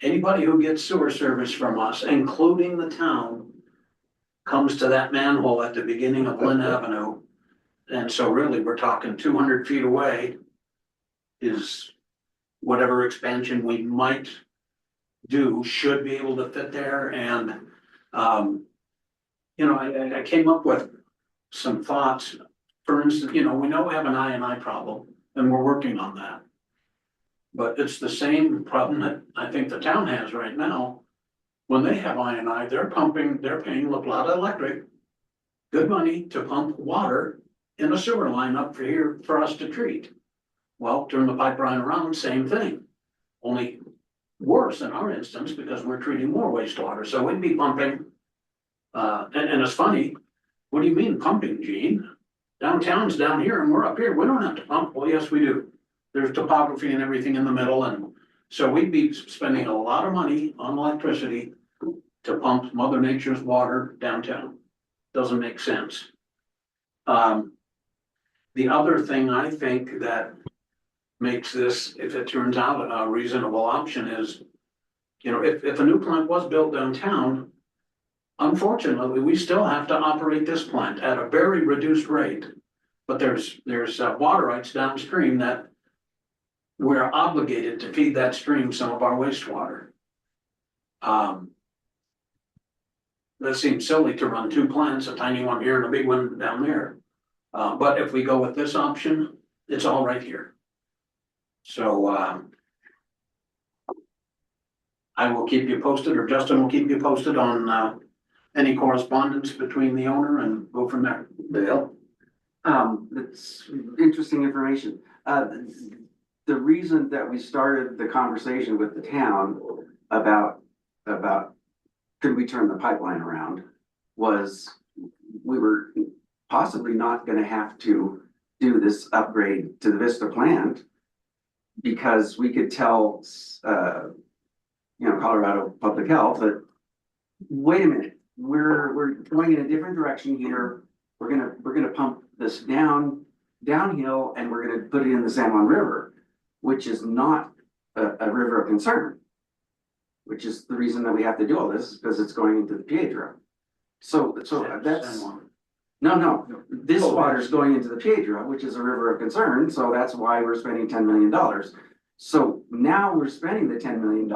anybody who gets sewer service from us, including the town, comes to that manhole at the beginning of Lynn Avenue. And so really, we're talking 200 feet away is whatever expansion we might do should be able to fit there. And, I came up with some thoughts. For instance, we know we have an I&I problem and we're working on that. But it's the same problem that I think the town has right now. When they have I&I, they're paying La Plata Electric good money to pump water in a sewer line up for here for us to treat. Well, turn the pipeline around, same thing. Only worse in our instance because we're treating more wastewater. So we'd be pumping. And it's funny, what do you mean pumping, Gene? Downtown's down here and we're up here. We don't have to pump. Well, yes, we do. There's topography and everything in the middle. And so we'd be spending a lot of money on electricity to pump Mother Nature's water downtown. Doesn't make sense. The other thing I think that makes this, if it turns out a reasonable option is, if a new plant was built downtown, unfortunately, we still have to operate this plant at a very reduced rate. But there's water rights downstream that we're obligated to feed that stream some of our wastewater. That seems silly to run 2 plants, a tiny one here and a big one down there. But if we go with this option, it's all right here. So I will keep you posted, or Justin will keep you posted on any correspondence between the owner and go from there. Bill? That's interesting information. The reason that we started the conversation with the town about could we turn the pipeline around was we were possibly not gonna have to do this upgrade to the Vista plant because we could tell, Colorado Public Health that, wait a minute, we're going in a different direction here. We're gonna pump this downhill and we're gonna put it in the San Juan River, which is not a river of concern, which is the reason that we have to do all this, because it's going into the Piedra. So that's, No, this water is going into the Piedra, which is a river of concern, so that's why we're spending $10 million. So now we're spending the $10 million.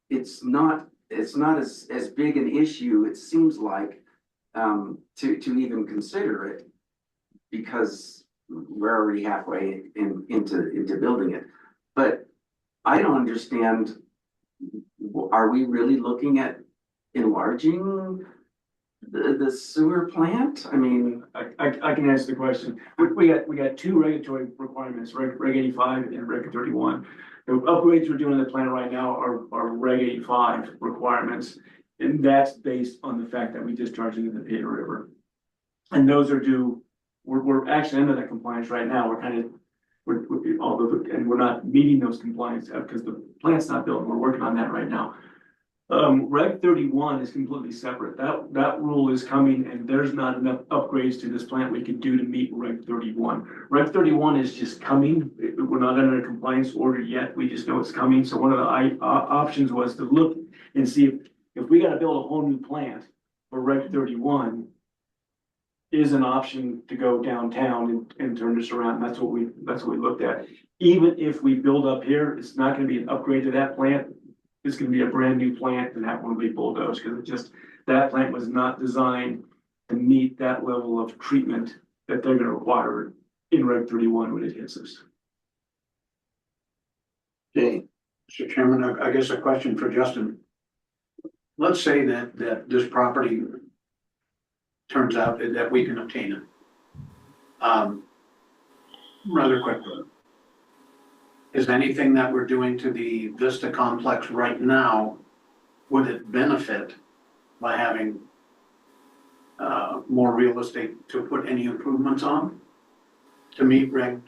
It's not as big an issue, it seems like, to even consider it. Because we're already halfway into building it. But I don't understand, are we really looking at enlarging the sewer plant? I mean, I can answer the question. We got two regulatory requirements, Reg 85 and Reg 31. The upgrades we're doing in the plant right now are Reg 85 requirements. And that's based on the fact that we discharge into the Piedra River. And those are due, we're actually under that compliance right now. We're not meeting those compliance because the plant's not built. We're working on that right now. Reg 31 is completely separate. That rule is coming and there's not enough upgrades to this plant we could do to meet Reg 31. Reg 31 is just coming. We're not under a compliance order yet. We just know it's coming. So one of the options was to look and see if we got to build a whole new plant for Reg 31 is an option to go downtown and turn this around. That's what we looked at. Even if we build up here, it's not going to be an upgrade to that plant. It's going to be a brand new plant and that one will be bulldozed because that plant was not designed to meet that level of treatment that they're going to require in Reg 31 when it hits us. Gene, Mr. Chairman, I guess a question for Justin. Let's say that this property turns out that we can obtain it. Rather quickly. Is anything that we're doing to the Vista complex right now, would it benefit by having more real estate to put any improvements on? To meet Reg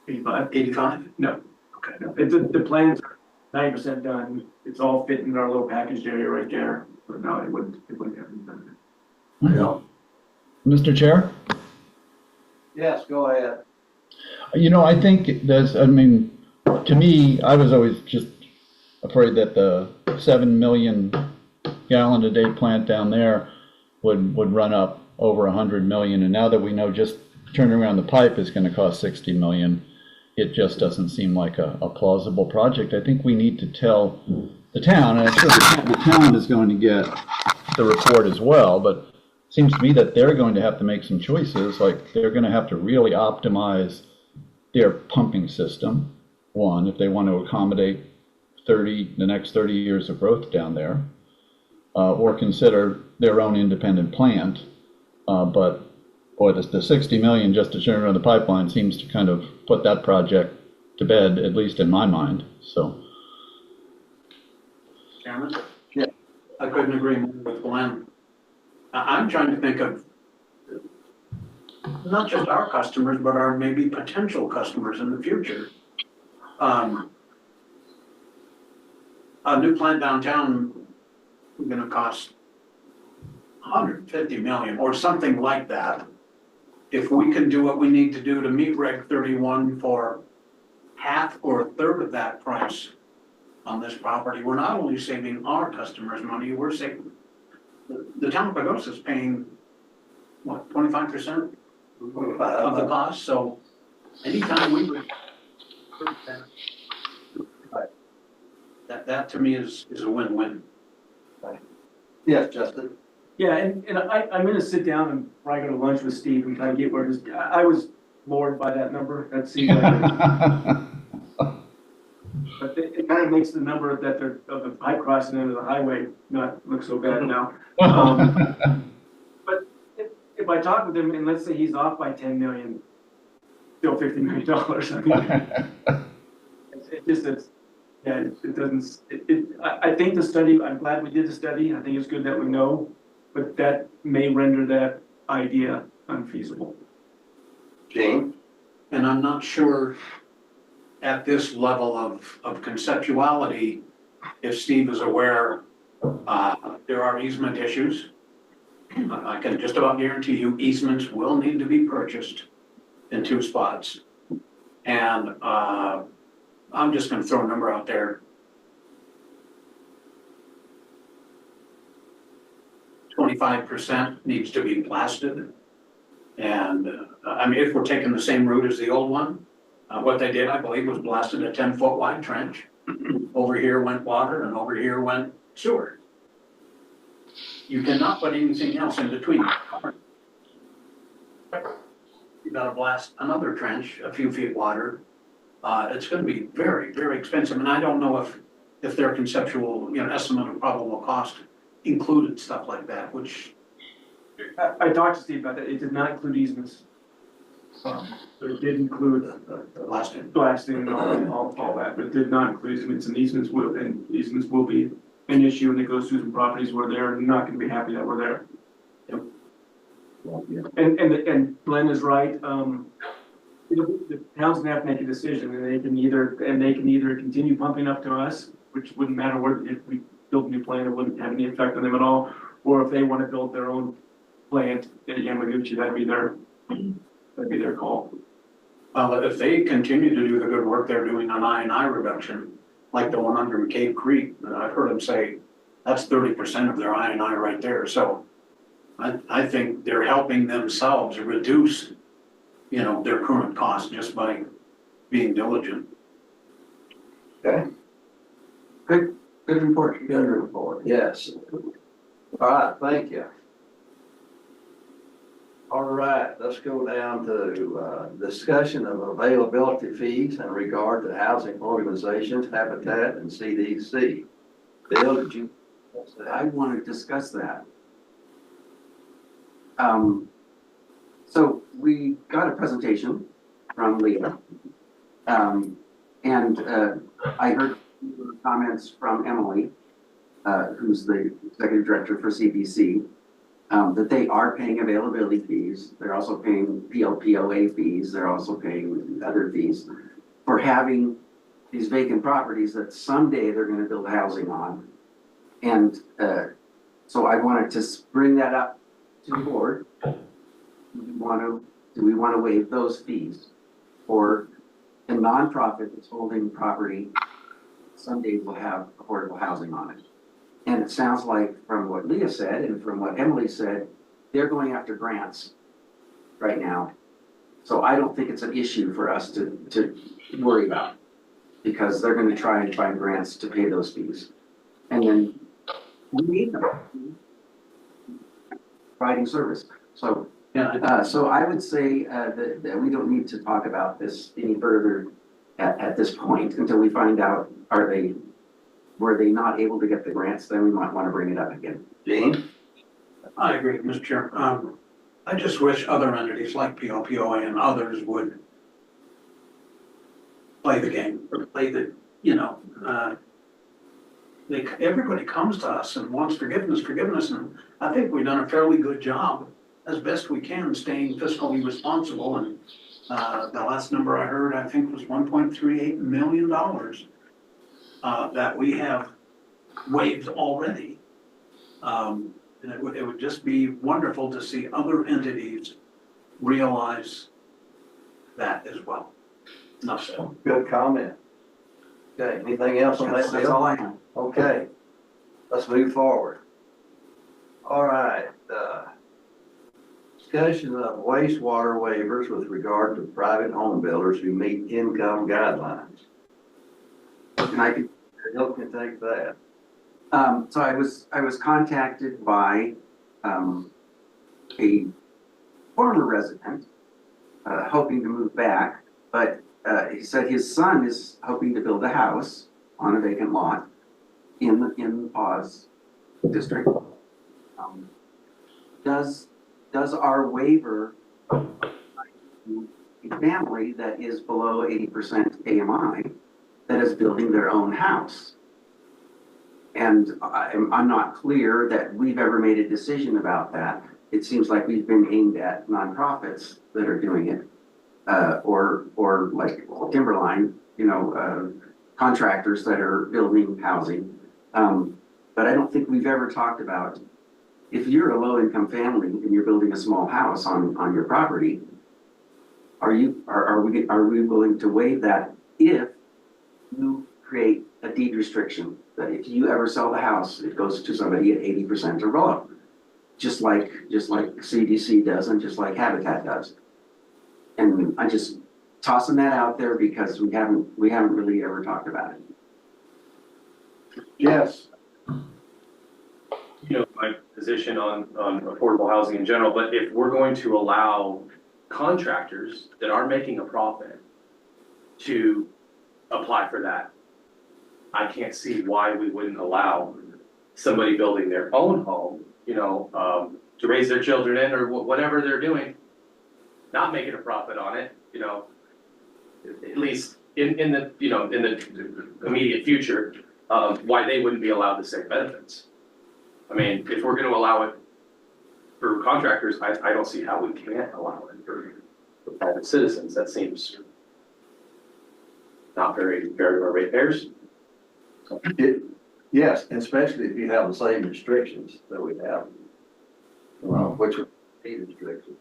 85? No. Okay. No. The plans are 90% done. It's all fit in our little packaged area right there. But no, it wouldn't have any benefit. yeah, Mr. Chair? yes, go ahead. I think to me, I was always just afraid that the 7 million gallon a day plant down there would run up over 100 million. And now that we know just turning around the pipe is going to cost 60 million, it just doesn't seem like a plausible project. I think we need to tell the town, and I'm sure the town is going to get the report as well, but it seems to me that they're going to have to make some choices, like they're going to have to really optimize their pumping system, one, if they want to accommodate the next 30 years of growth down there, or consider their own independent plant. But boy, the 60 million just to turn around the pipeline seems to kind of put that project to bed, at least in my mind, so. Chairman? Yeah. I couldn't agree more with Glenn. I'm trying to think of not just our customers, but our maybe potential customers in the future. A new plant downtown is gonna cost 150 million or something like that. If we can do what we need to do to meet Reg 31 for half or a third of that price on this property, we're not only saving our customers money, we're saving, the town of Pagosa is paying, what, 25% of the cost? So anytime we would, that to me is a win-win. Yes, Justin. Yeah, and I'm gonna sit down and probably go to lunch with Steve and kind of get where it is. I was bored by that number. That seems like but it kind of makes the number of the pipe crossing into the highway not look so bad now. But if I talk with him and let's say he's off by 10 million, still $50 million. I mean, it doesn't. I think the study. I'm glad we did the study. I think it's good that we know, but that may render that idea unfeasible. Gene? And I'm not sure at this level of conceptuality, if Steve is aware, there are easement issues. I can just about guarantee you easements will need to be purchased in 2 spots. And I'm just gonna throw a number out there. 25% needs to be blasted. And, I mean, if we're taking the same route as the old one, what they did, I believe, was blasted a 10-foot wide trench. Over here went water and over here went sewer. You cannot put anything else in between. You gotta blast another trench, a few feet water. It's gonna be very, very expensive, and I don't know if their conceptual, estimate of probable cost included stuff like that, which, I talked to Steve about that, it did not include easements. But it did include the last one. blasting and all that, but it did not include easements, and easements will be an issue when it goes through some properties where they're not gonna be happy that we're there. And Glenn is right, the town's gonna have to make a decision, and they can either continue pumping up to us, which wouldn't matter where, if we built a new plant, it wouldn't have any effect on them at all, or if they wanna build their own plant at Yamaguchi, that'd be their call. If they continue to do the good work they're doing on I&I reduction, like the one under Cave Creek, I've heard them say that's 30% of their I&I right there, so I think they're helping themselves reduce, their current cost just by being diligent. Okay. Good report. Good report, yes. All right, thank you. All right, let's go down to discussion of availability fees in regard to housing organizations, Habitat and CDC. Bill, did you? I want to discuss that. So we got a presentation from Leah. And I heard comments from Emily, who's the executive director for CBC, that they are paying availability fees. They're also paying PLPOA fees. They're also paying other fees for having these vacant properties that someday they're going to build housing on. And so I wanted to bring that up to the board. Do we want to waive those fees for a nonprofit that's holding property someday will have affordable housing on it? And it sounds like from what Leah said and from what Emily said, they're going after grants right now. So I don't think it's an issue for us to worry about, because they're going to try and find grants to pay those fees. And then we need them providing service. So so I would say that we don't need to talk about this any further at this point until we find out, were they not able to get the grants, then we might want to bring it up again. Gene? I agree, Mr. Chair. I just wish other entities like PLPOA and others would play the game, or play the, everybody comes to us and wants forgiveness, and I think we've done a fairly good job as best we can staying fiscally responsible, and the last number I heard, I think, was $1.38 million that we have waived already. And it would just be wonderful to see other entities realize that as well. Enough said. Good comment. Okay, anything else on that, That's all Bill? I have. Okay, let's move forward. All right, discussion of wastewater waivers with regard to private home builders who meet income guidelines. And I can Bill can take that. So I was contacted by a former resident hoping to move back, but he said his son is hoping to build a house on a vacant lot in the Pause district. Does our waiver a family that is below 80% AMI that is building their own house? And I'm not clear that we've ever made a decision about that. It seems like we've been aimed at nonprofits that are doing it, or like Timberline, contractors that are building housing. But I don't think we've ever talked about, if you're a low-income family and you're building a small house on your property, are we willing to waive that if you create a deed restriction that if you ever sell the house, it goes to somebody at 80% or below? just like CDC does and just like Habitat does. And I just tossing that out there because we haven't really ever talked about it. Yes, You know, my position on affordable housing in general, but if we're going to allow contractors that are making a profit to apply for that, I can't see why we wouldn't allow somebody building their own home, you know, to raise their children in or whatever they're doing, not making a profit on it, you know, at least in the, you know, in the immediate future, why they wouldn't be allowed the same benefits. I mean, if we're gonna allow it for contractors, I don't see how we can't allow it for private citizens. That seems not very fair to our ratepayers. yes, especially if you have the same restrictions that we have. Which would be restrictions.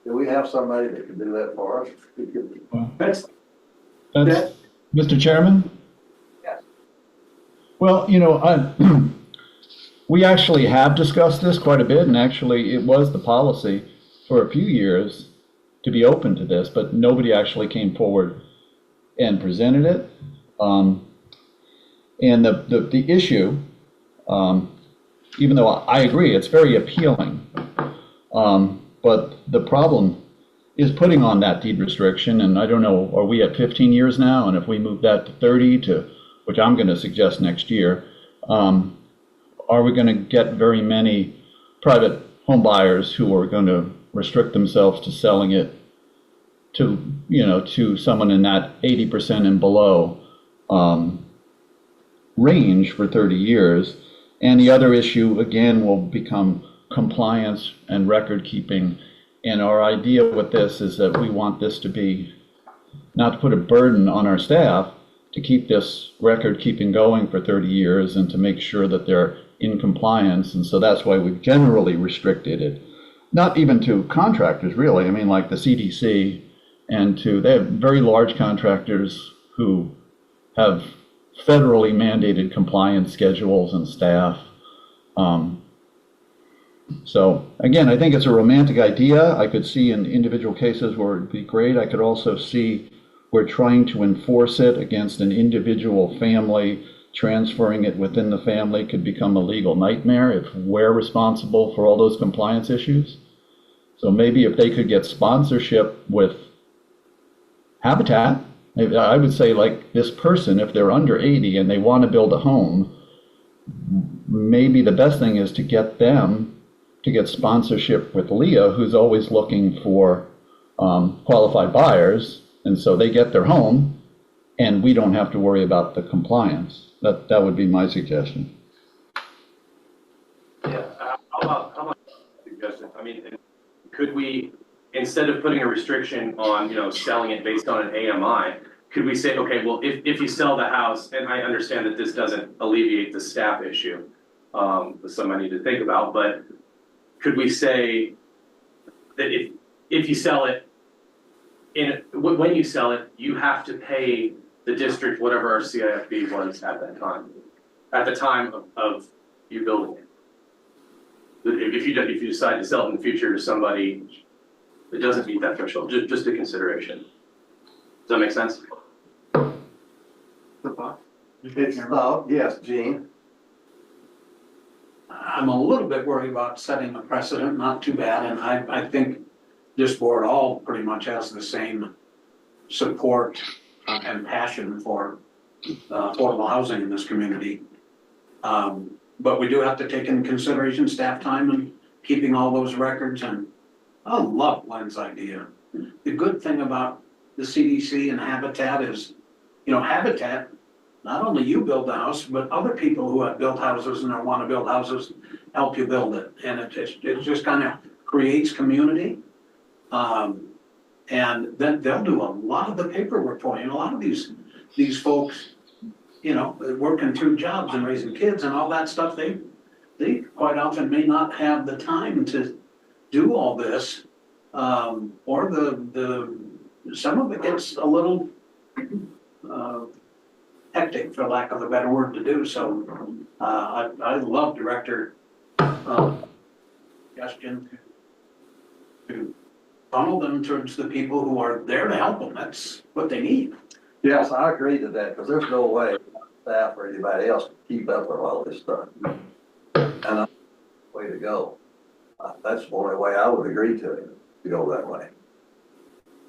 Do we have somebody that can do that for us? That's, That's, Mr. Chairman? Yes. Well, you know, we actually have discussed this quite a bit, and actually it was the policy for a few years to be open to this, but nobody actually came forward and presented it. And the issue, even though I agree, it's very appealing, but the problem is putting on that deed restriction, and I don't know, are we at 15 years now? And if we move that to 30 to, which I'm going to suggest next year, are we going to get very many private home buyers who are going to restrict themselves to selling it to, you know, to someone in that 80% and below range for 30 years? And the other issue, again, will become compliance and record keeping. And our idea with this is that we want this to be, not to put a burden on our staff, to keep this record keeping going for 30 years and to make sure that they're in compliance. And so that's why we've generally restricted it, not even to contractors, really. I mean, like the CDC and they have very large contractors who have federally mandated compliance schedules and staff. So again, I think it's a romantic idea. I could see in individual cases where it'd be great. I could also see where trying to enforce it against an individual family, transferring it within the family, could become a legal nightmare if we're responsible for all those compliance issues. So maybe if they could get sponsorship with Habitat, I would say, like, this person, if they're under 80 and they want to build a home, maybe the best thing is to get them to get sponsorship with Leah, who's always looking for qualified buyers. And so they get their home and we don't have to worry about the compliance. That would be my suggestion. Yeah, how about suggestion? I mean, could we, instead of putting a restriction on, you know, selling it based on an AMI, could we say, okay, well, if you sell the house, and I understand that this doesn't alleviate the staff issue, something I need to think about, but could we say that if you sell it, when you sell it, you have to pay the district whatever our CIFB was at the time of you building it? If you decide to sell it in the future to somebody that doesn't meet that threshold, just a consideration. Does that make sense? it's, yes, Gene. I'm a little bit worried about setting a precedent, not too bad, and I think this board all pretty much has the same support and passion for affordable housing in this community. But we do have to take into consideration staff time and keeping all those records, and I love Glenn's idea. The good thing about the CDC and Habitat is, you know, Habitat, not only you build the house, but other people who have built houses and want to build houses help you build it. And it just kind of creates community. And then they'll do a lot of the paperwork for you. And a lot of these folks, you know, working 2 jobs and raising kids and all that stuff, they quite often may not have the time to do all this. Or some of it gets a little hectic, for lack of a better word, to do. So I love Director suggestion to funnel them towards the people who are there to help them. That's what they need. Yes, I agree to that, because there's no way staff or anybody else can keep up with all this stuff. And way to go. That's the only way I would agree to it, to go that way.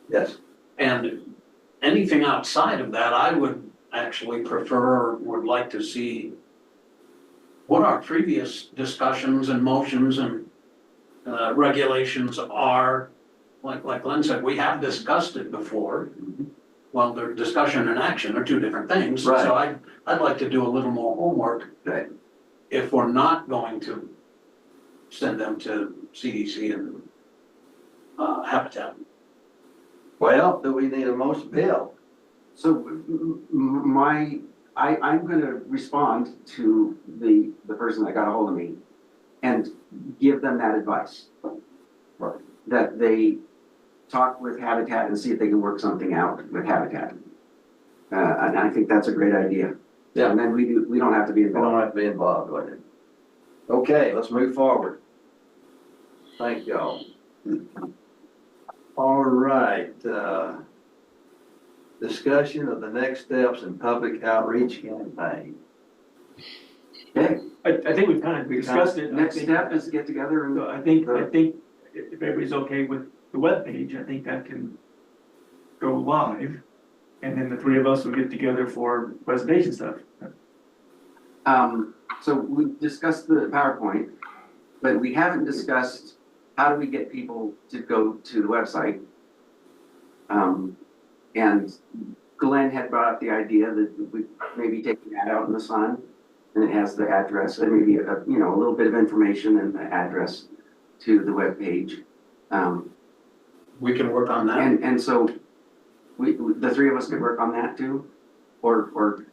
Yes, And anything outside of that, I would actually prefer, would like to see what our previous discussions and motions and regulations are. Like Glenn said, we have discussed it before. Well, their discussion and action are two different things. Right. So I'd like to do a little more homework. okay. If we're not going to send them to CDC and Habitat. Well, do we need a motion, Bill? So I'm gonna respond to the person that got a hold of me and give them that advice. Right. That they talk with Habitat and see if they can work something out with Habitat. And I think that's a great idea. Yeah. And then we don't have to be We don't involved. have to be involved with it. Okay, let's move forward. Thank y'all. All right, discussion of the next steps in public outreach campaign. Okay, I think we've kind of discussed it. next step is get together and. So I think if everybody's okay with the webpage, I think that can go live. And then the three of us will get together for presentation stuff. So we discussed the PowerPoint, but we haven't discussed how do we get people to go to the website? And Glenn had brought up the idea that we maybe take an ad out in the sun and it has the address and maybe a little bit of information and the address to the webpage. We can work on that. And so the three of us could work on that too? Or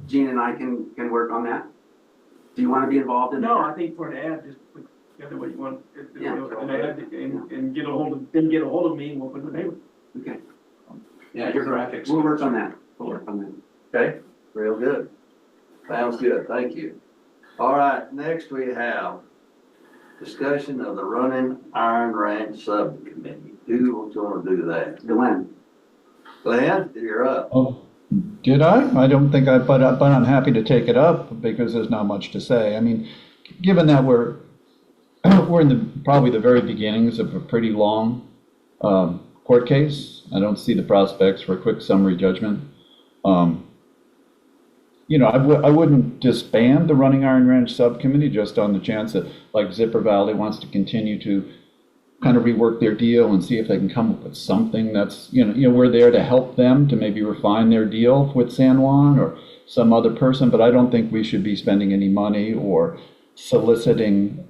Gene and I can work on that? Do you want to be involved in that? No, I think for an ad, just put together what you want, Yeah. an ad and get a hold of me and we'll put it in the paper. Okay, Yeah, your graphics. we'll work on that. We'll work on that. Okay, real good. Sounds good, thank you. All right, next we have discussion of the Running Iron Ranch Subcommittee. Who's gonna do that? Glenn, Glenn, you're up. Oh, did I? I don't think but I'm happy to take it up because there's not much to say. I mean, given that we're in probably the very beginnings of a pretty long court case, I don't see the prospects for a quick summary judgment. I wouldn't disband the Running Iron Ranch Subcommittee just on the chance that, like, Zipper Valley wants to continue to kind of rework their deal and see if they can come up with something that's, we're there to help them to maybe refine their deal with San Juan or some other person, but I don't think we should be spending any money or soliciting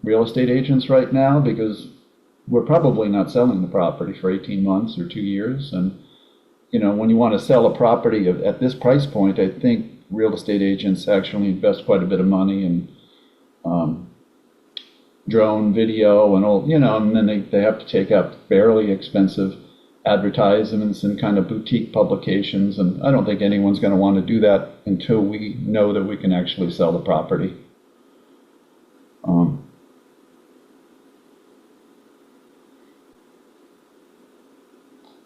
real estate agents right now because we're probably not selling the property for 18 months or 2 years. And, when you want to sell a property at this price point, I think real estate agents actually invest quite a bit of money in drone video and all, and then they have to take out fairly expensive advertisements and kind of boutique publications. And I don't think anyone's going to want to do that until we know that we can actually sell the property.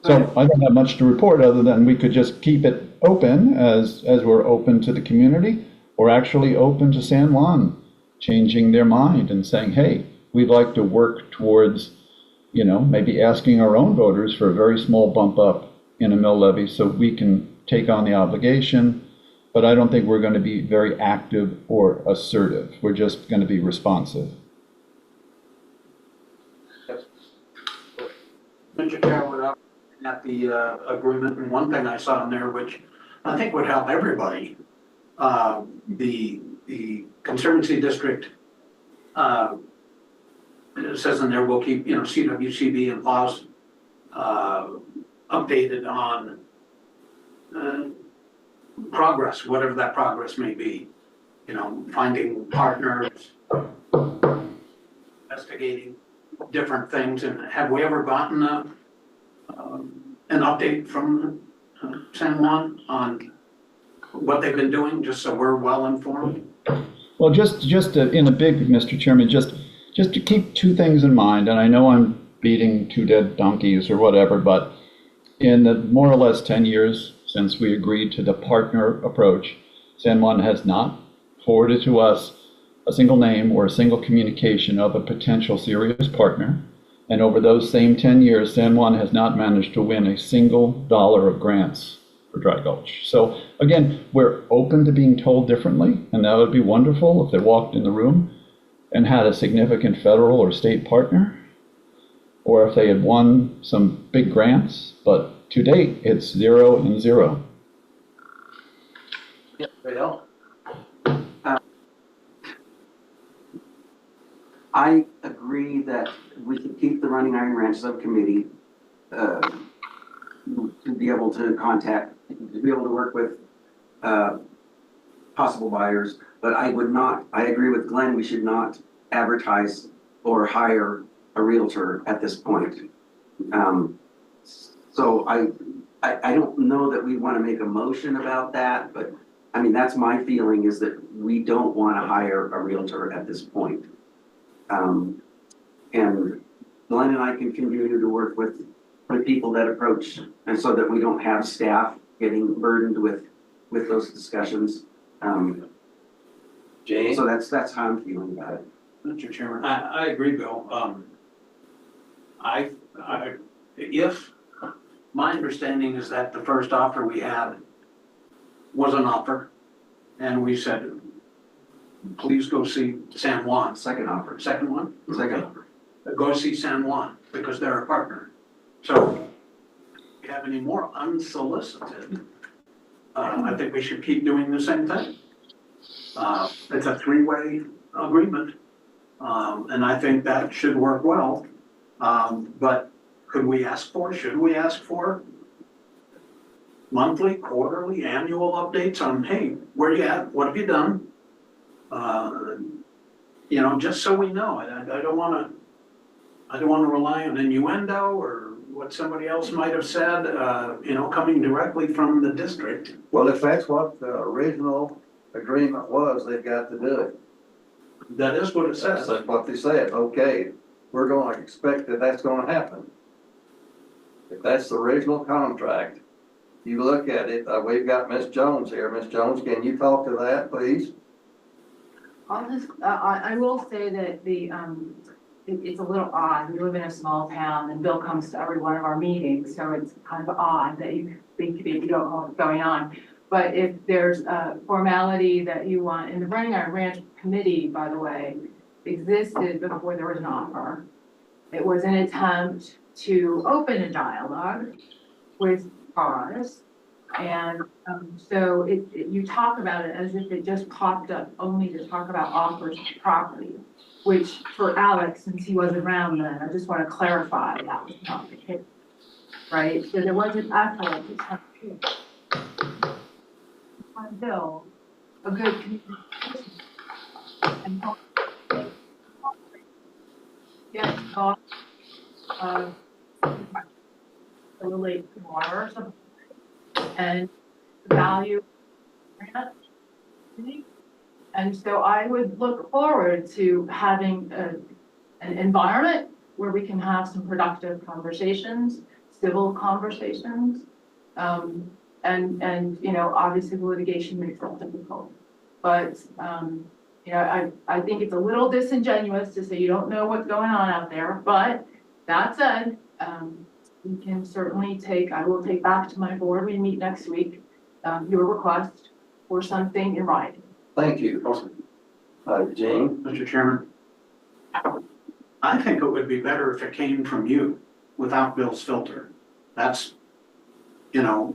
So I don't have much to report other than we could just keep it open as we're open to the community or actually open to San Juan changing their mind and saying, hey, we'd like to work towards, maybe asking our own voters for a very small bump up in a mill levy so we can take on the obligation. But I don't think we're going to be very active or assertive. We're just going to be responsive. Mr. Chair, we're up at the agreement, and one thing I saw in there, which I think would help everybody, the Conservancy District, it says in there, we'll keep, CWCB and PLAWS updated on progress, whatever that progress may be. Finding partners, investigating different things. And have we ever gotten an update from San Juan on what they've been doing, just so we're well informed? Well, just in a big, Mr. Chairman, just just to keep two things in mind, and I know I'm beating two dead donkeys or whatever, but in the more or less 10 years since we agreed to the partner approach, San Juan has not forwarded to us a single name or a single communication of a potential serious partner. And over those same 10 years, San Juan has not managed to win a single dollar of grants for Dry Gulch. So again, we're open to being told differently, and that would be wonderful if they walked in the room and had a significant federal or state partner, or if they had won some big grants, but to date, it's 0 and 0. Yeah, Bill? I agree that we should keep the Running Iron Ranch subcommittee, to be able to contact, to be able to work with, possible buyers. But I agree with Glenn, we should not advertise or hire a realtor at this point. So I don't know that we want to make a motion about that, but I mean, that's my feeling, is that we don't want to hire a realtor at this point. And Glenn and I can continue to work with the people that approach, and so that we don't have staff getting burdened with those discussions. Jane? So that's how I'm feeling about it. Mr. Chairman, I agree, Bill. If, my understanding is that the first offer we had was an offer, and we said, please go see San Juan. Second offer. Second one? Second. Go see San Juan, because they're a partner. So, if you have any more unsolicited, I think we should keep doing the same thing. It's a three-way agreement, and I think that should work well. But should we ask for monthly, quarterly, annual updates on, hey, where you at, what have you done? You know, just so we know. I don't wanna rely on innuendo or what somebody else might have said, you know, coming directly from the district. Well, if that's what the original agreement was, they've got to do it. That is what it says. That's what they said. Okay, we're gonna expect that that's gonna happen. If that's the original contract, you look at it, we've got Ms. Jones here. Ms. Jones, can you talk to that, please? I'll just, I will say that it's a little odd. We live in a small town and Bill comes to every one of our meetings, so it's kind of odd that you think that you don't know what's going on. But if there's a formality that you want, and the Running Iron Ranch Committee, by the way, existed before there was an offer. It was an attempt to open a dialogue with cars. And so you talk about it as if it just popped up only to talk about offers of property, which for Alex, since he wasn't around then, I just want to clarify that was not the case, right? So there was an effort to build a good communication and help get talk relate to water supply and the value of grant. And so I would look forward to having an environment where we can have some productive conversations, civil conversations. And you know, obviously the litigation makes that difficult. But you know, I think it's a little disingenuous to say you don't know what's going on out there. But that said, we can certainly I will take back to my board, we meet next week, your request for something in writing. Thank you. Jane? Mr. Chairman, I think it would be better if it came from you without Bill's filter. That's, you know,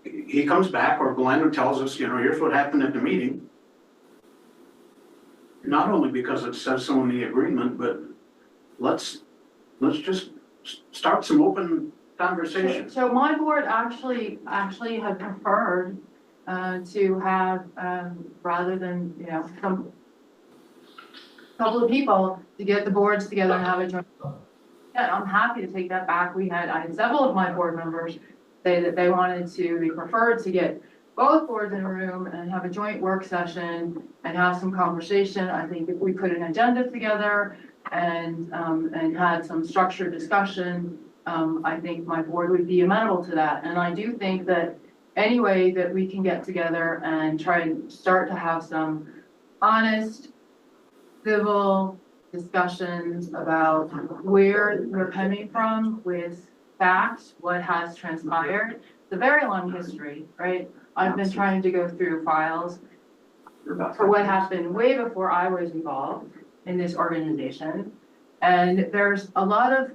he comes back, or Glenn tells us, you know, here's what happened at the meeting. Not only because it says so in the agreement, but let's just start some open conversation. So my board actually had preferred to have, rather than, you know, some couple of people to get the boards together and have a joint. Yeah, I'm happy to take that back. I had several of my board members say that they preferred to get both boards in a room and have a joint work session and have some conversation. I think if we put an agenda together and had some structured discussion, I think my board would be amenable to that. And I do think that any way that we can get together and try and start to have some honest, civil discussions about where we're coming from with facts, what has transpired. It's a very long history, right? I've been trying to go through files for what happened way before I was involved in this organization. And there's a lot of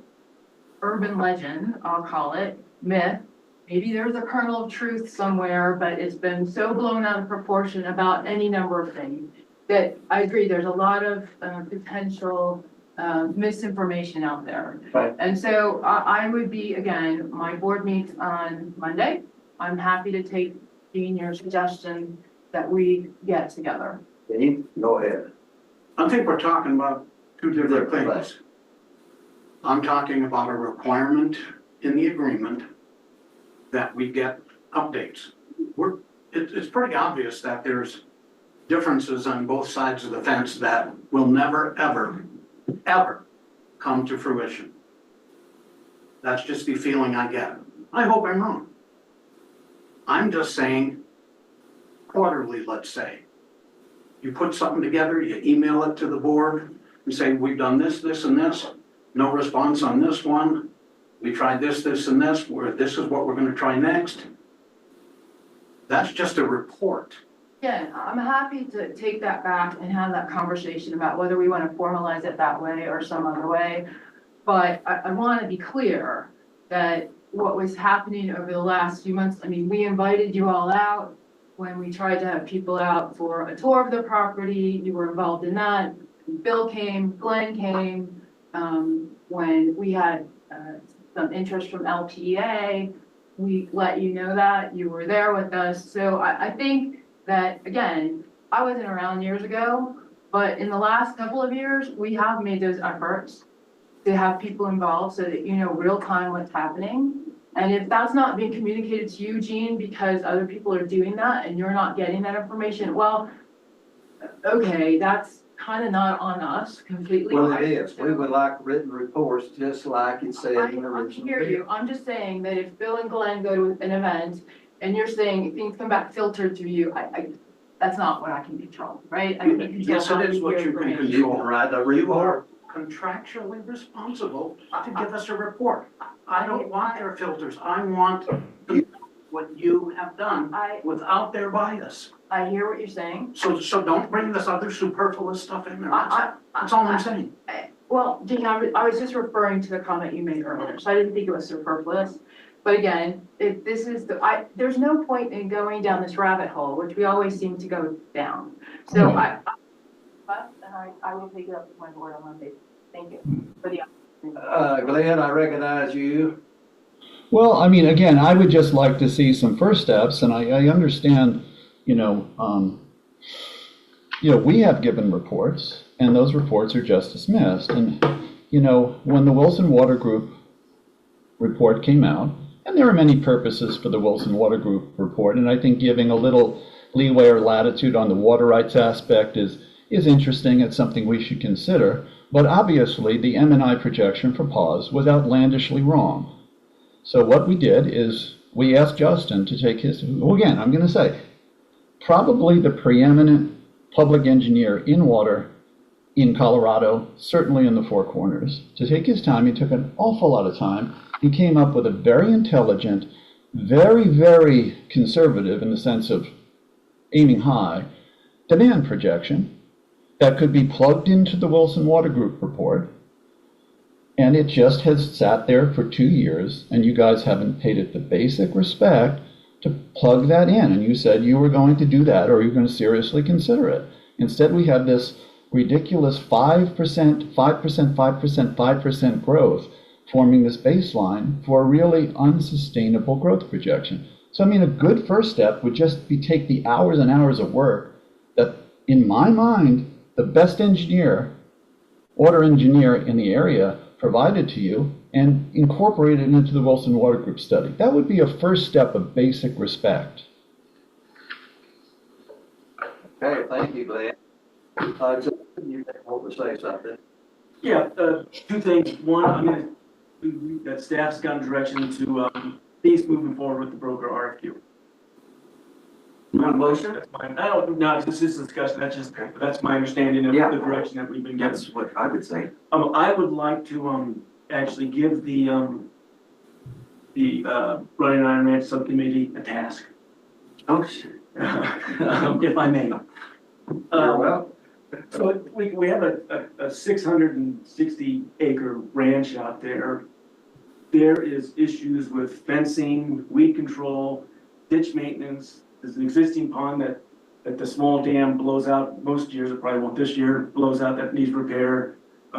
urban legend, I'll call it, myth. Maybe there's a kernel of truth somewhere, but it's been so blown out of proportion about any number of things that I agree, there's a lot of potential misinformation out there. Right. And so I would be, again, my board meets on Monday. I'm happy to take, Jean, your suggestion that we get together. Dean, go ahead. I think we're talking about two different Different things. I'm talking about a requirement in the agreement that we get updates. It's pretty obvious that there's differences on both sides of the fence that will never, ever, ever come to fruition. That's just the feeling I get. I hope I'm wrong. I'm just saying quarterly, let's say. You put something together, you email it to the board and say, we've done this, this, and this. No response on this one. We tried this, this, and this. This is what we're gonna try next. That's just a report. Yeah, I'm happy to take that back and have that conversation about whether we want to formalize it that way or some other way. But I want to be clear that what was happening over the last few months, I mean, we invited you all out when we tried to have people out for a tour of the property. You were involved in that. Bill came, Glenn came, when we had some interest from LPA. We let you know that you were there with us. So I think that, again, I wasn't around years ago, but in the last couple of years, we have made those efforts to have people involved so that you know real time what's happening. And if that's not being communicated to you, Jean, because other people are doing that and you're not getting that information, well, okay, that's kind of not on us completely. Well, it is. We would like written reports, just like it said in the I original. hear you. I'm just saying that if Bill and Glenn go to an event and you're saying things come back filtered to you, that's not what I can control, right? I can control Yes, how it is you what hear you can information. You can control. write a You are report. contractually responsible to give us a report. I don't want their filters. I want what you have done without their bias. I hear what you're saying. So don't bring this other superfluous stuff in there. That's all I'm saying. Well, Jean, I was just referring to the comment you made earlier, so I didn't think it was superfluous. But again, if this is there's no point in going down this rabbit hole, which we always seem to go down. So I will take it up with my board on Monday. Thank you for the opportunity. Glenn, I recognize you. Well, I mean, again, I would just like to see some first steps, and I understand, we have given reports, and those reports are just dismissed. And, when the Wilson Water Group report came out, and there are many purposes for the Wilson Water Group report, and I think giving a little leeway or latitude on the water rights aspect is interesting. It's something we should consider. But obviously, the M&I projection for PAWS was outlandishly wrong. So what we did is we asked Justin to take again, I'm going to say, probably the preeminent public engineer in water in Colorado, certainly in the Four Corners, to take his time. He took an awful lot of time. He came up with a very intelligent, very, very conservative in the sense of aiming high, demand projection that could be plugged into the Wilson Water Group report. And it just has sat there for 2 years, and you guys haven't paid it the basic respect to plug that in. And you said you were going to do that, or you're going to seriously consider it. Instead, we have this ridiculous 5%, 5%, 5%, 5% growth forming this baseline for a really unsustainable growth projection. So, I mean, a good first step would just be take the hours and hours of work that, in my mind, the best engineer, water engineer in the area provided to you and incorporate it into the Wilson Water Group study. That would be a first step of basic respect. Okay, thank you, Glenn. Just, you want to say something? Yeah, two things. One, I'm gonna, that staff's gotten direction to, cease moving forward with the broker RFQ. You want a motion? That's mine. I don't, no, this is discussion, that's my understanding of the Yeah. direction that we've been given. That's what I would say. I would like to, actually give the Running Iron Ranch Subcommittee a task, Oh, sure. if I may. Well, So we have a 660 acre ranch out there. There is issues with fencing, weed control, ditch maintenance. There's an existing pond that the small dam blows out most years, it probably won't this year, blows out, that needs repair.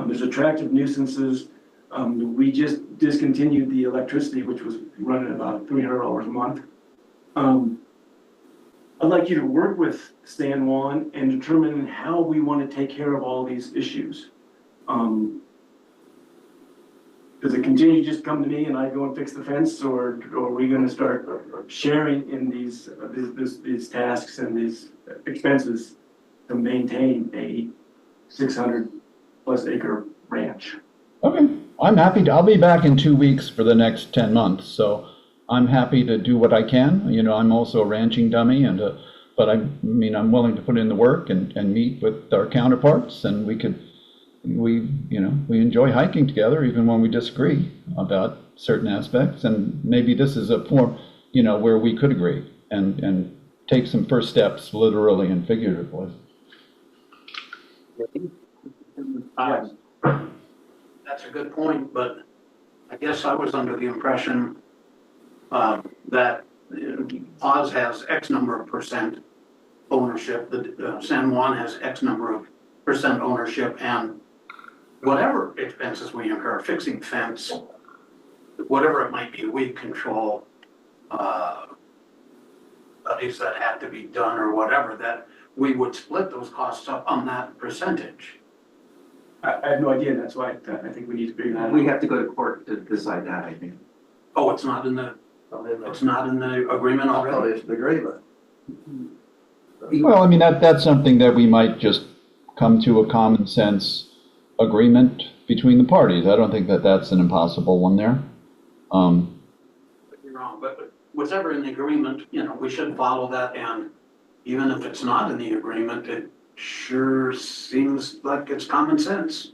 There's attractive nuisances. We just discontinued the electricity, which was running about $300 a month. I'd like you to work with San Juan and determine how we want to take care of all these issues. Does it continue to just come to me and I go and fix the fence, or are we gonna start sharing in these tasks and these expenses to maintain a 600+ acre ranch? Okay, I'm happy to, I'll be back in 2 weeks for the next 10 months, so I'm happy to do what I can. You know, I'm also a ranching dummy and, but I'm willing to put in the work and meet with our counterparts, and we enjoy hiking together even when we disagree about certain aspects, and maybe this is a form, where we could agree and take some first steps literally and figuratively. That's a good point, but I guess I was under the impression that Oz has X number of percent ownership, that San Juan has X number of percent ownership, and whatever expenses we incur, fixing fence, whatever it might be, weed control, studies that have to be done or whatever, that we would split those costs up on that percentage. I have no idea, that's why I think we need to figure that out. We have to go to court to decide that, I think. Oh, it's not in the agreement I thought already? it's the agreement. Well, that's something that we might just come to a common sense agreement between the parties. I don't think that that's an impossible one there. You're wrong, but whatever in the agreement, we should follow that, and even if it's not in the agreement, it sure seems like it's common sense.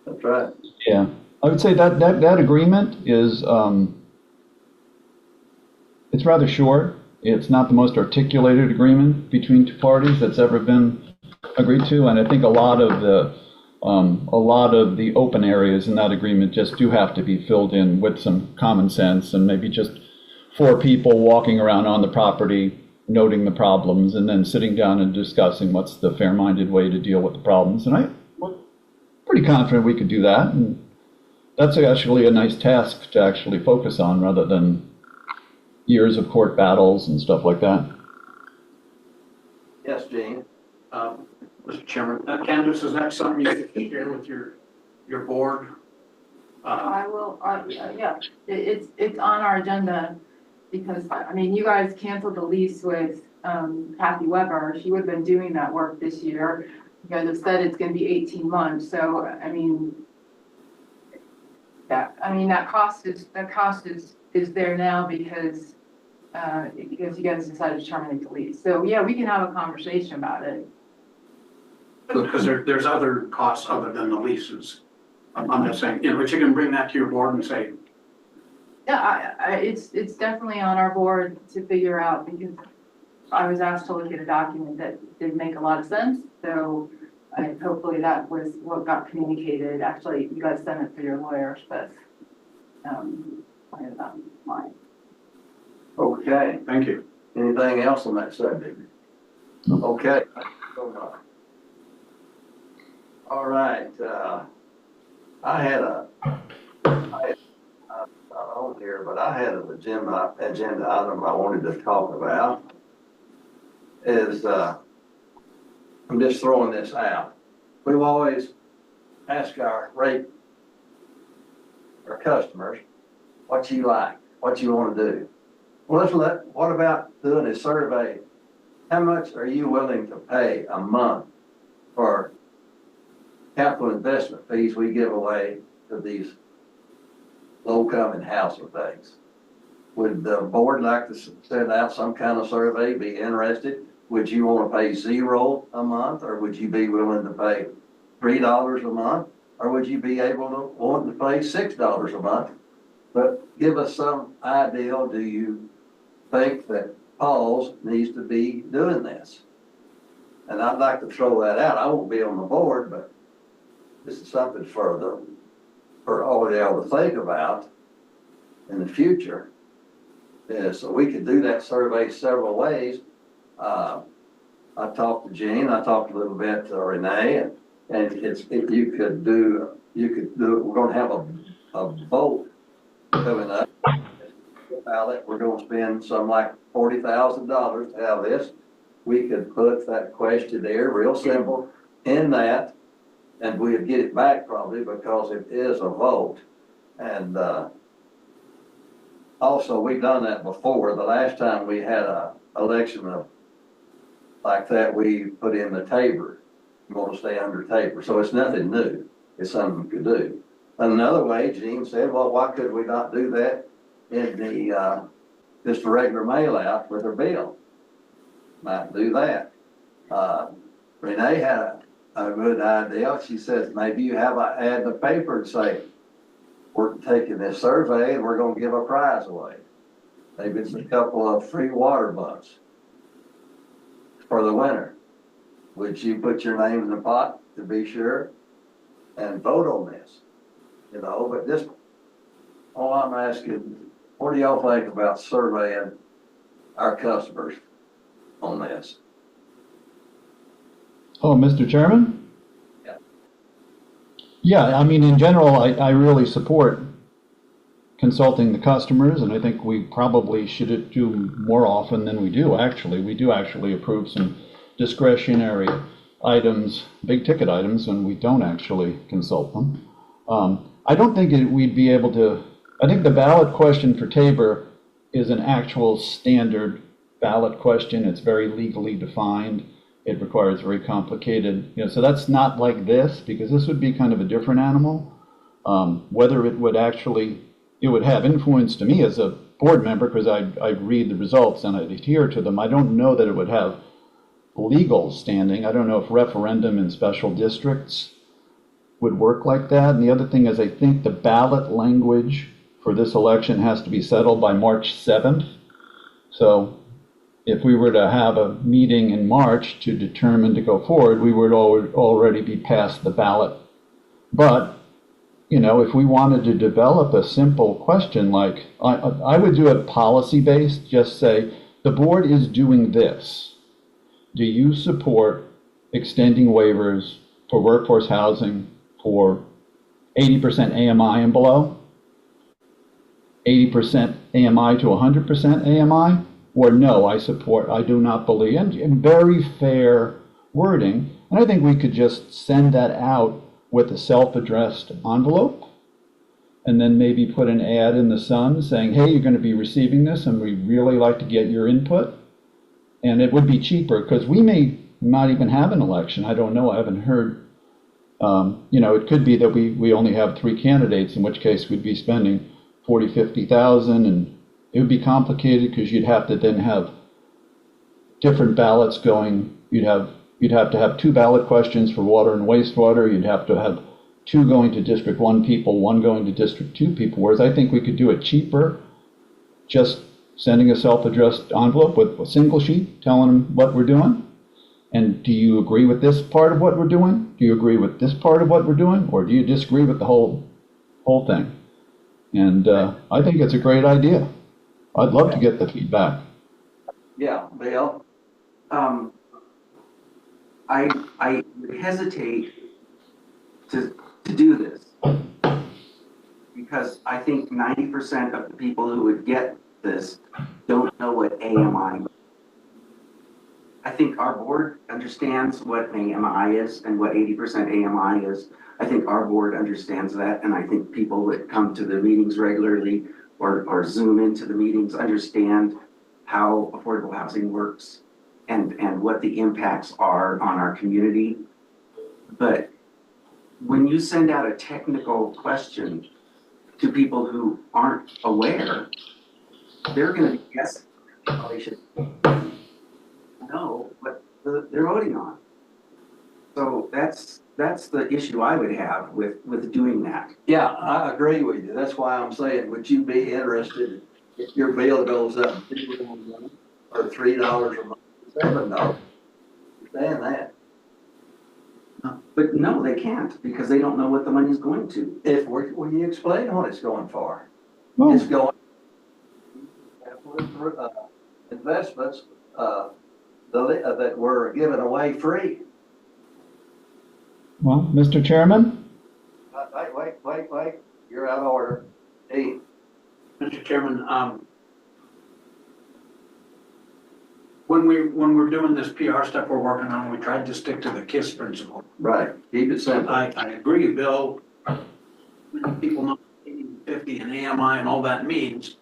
That's right. Yeah, I would say that agreement is, it's rather short. It's not the most articulated agreement between two parties that's ever been agreed to, and I think a lot of the open areas in that agreement just do have to be filled in with some common sense, and maybe just 4 people walking around on the property, noting the problems, and then sitting down and discussing what's the fair-minded way to deal with the problems. And I'm pretty confident we could do that, and that's actually a nice task to actually focus on rather than years of court battles and stuff like that. Yes, Gene. Mr. Chairman, Candace, is that something you could share with your board? I will, yeah, it's on our agenda because, you guys canceled the lease with, Kathy Weber. She would have been doing that work this year. You guys have said it's gonna be 18 months, so, that cost is there now because you guys decided to terminate the lease. So, yeah, we can have a conversation about it. Because there's other costs other than the leases. I'm just saying, but you can bring that to your board and say, Yeah, it's definitely on our board to figure out because I was asked to look at a document that didn't make a lot of sense. So hopefully that was what got communicated. Actually, you guys sent it to your lawyers, but I have that in mind. Okay, thank you. anything else on that subject? Okay. All right, I had not on here, but I had an agenda item I wanted to talk about. I'm just throwing this out. We've always asked our customers, what you like, what you want to do. Well, what about doing a survey? How much are you willing to pay a month for capital investment fees we give away to these low-income housing things. Would the board like to send out some kind of survey, be interested? Would you want to pay $0 a month, or would you be willing to pay $3 a month? Or would you be able to want to pay $6 a month? But give us some idea, do you think that Paul's needs to be doing this? And I'd like to throw that out. I won't be on the board, but this is something for all of y'all to think about in the future. So we could do that survey several ways. I talked to Gene, I talked a little bit to Renee, and you could do, we're gonna have a vote coming up. Ballot, we're gonna spend some like $40,000 to have this. We could put that question there, real simple, in that, and we'd get it back probably because it is a vote. And, also, we've done that before. The last time we had a election like that, we put in the Tabor. We want to stay under Tabor. So it's nothing new. It's something we could do. Another way, Gene said, well, why could we not do that in the, just a regular mail out with a bill? Might do that. Renee had a good idea. She says, maybe you have an ad in the paper and say, we're taking this survey and we're going to give a prize away. Maybe it's a couple of free water butts for the winner. Would you put your name in the pot to be sure and vote on this? You know, but this, all I'm asking, what do y'all think about surveying our customers on this? Oh, Mr. Chairman? Yeah. Yeah, I mean, in general, I really support consulting the customers, and I think we probably should do more often than we do, actually. We do actually approve some discretionary items, big ticket items, when we don't actually consult them. I don't think we'd be able to, I think the ballot question for Tabor is an actual standard ballot question. It's very legally defined. It requires very complicated, so that's not like this, because this would be kind of a different animal. Whether it would actually, it would have influence to me as a board member, because I'd read the results and I'd adhere to them. I don't know that it would have legal standing. I don't know if referendum in special districts would work like that. And the other thing is, I think the ballot language for this election has to be settled by March 7th. So if we were to have a meeting in March to determine to go forward, we would already be past the ballot. But, if we wanted to develop a simple question, like I would do it policy-based, just say, the board is doing this. Do you support extending waivers for workforce housing for 80% AMI and below? 80% AMI to 100% AMI? Or no, I do not believe, and very fair wording. And I think we could just send that out with a self-addressed envelope, and then maybe put an ad in the Sun saying, hey, you're going to be receiving this, and we'd really like to get your input. And it would be cheaper, because we may not even have an election. I don't know. I haven't heard. It could be that we only have 3 candidates, in which case we'd be spending $40,000, $50,000, and it would be complicated because you'd have to then have different ballots going. You'd have to have 2 ballot questions for water and wastewater. You'd have to have 2 going to District 1 people, 1 going to District 2 people. Whereas I think we could do it cheaper, just sending a self-addressed envelope with a single sheet telling them what we're doing. And do you agree with this part of what we're doing? Do you agree with this part of what we're doing? Or do you disagree with the whole thing? And I think it's a great idea. I'd love to get the feedback. Yeah, Bill? I would hesitate to do this, because I think 90% of the people who would get this don't know what AMI is. I think our board understands what AMI is and what 80% AMI is. I think our board understands that, and I think people that come to the meetings regularly or Zoom into the meetings understand how affordable housing works and what the impacts are on our community. But when you send out a technical question to people who aren't aware, they're gonna be guessing. They should know what they're voting on. So that's the issue I would have with doing that. Yeah, I agree with you. That's why I'm saying, would you be interested if your bill goes up $2 or $3 a month, $7? Understand that. But no, they can't, because they don't know what the money's going to. Will you explain what it's going for? Well, It's going investments, that were given away free. well, Mr. Chairman? Wait, you're out of order. Hey, Mr. Chairman, when we're doing this PR stuff we're working on, we tried to stick to the KISS principle. right, keep it simple. I agree, Bill. People know 50 and AMI and all that means.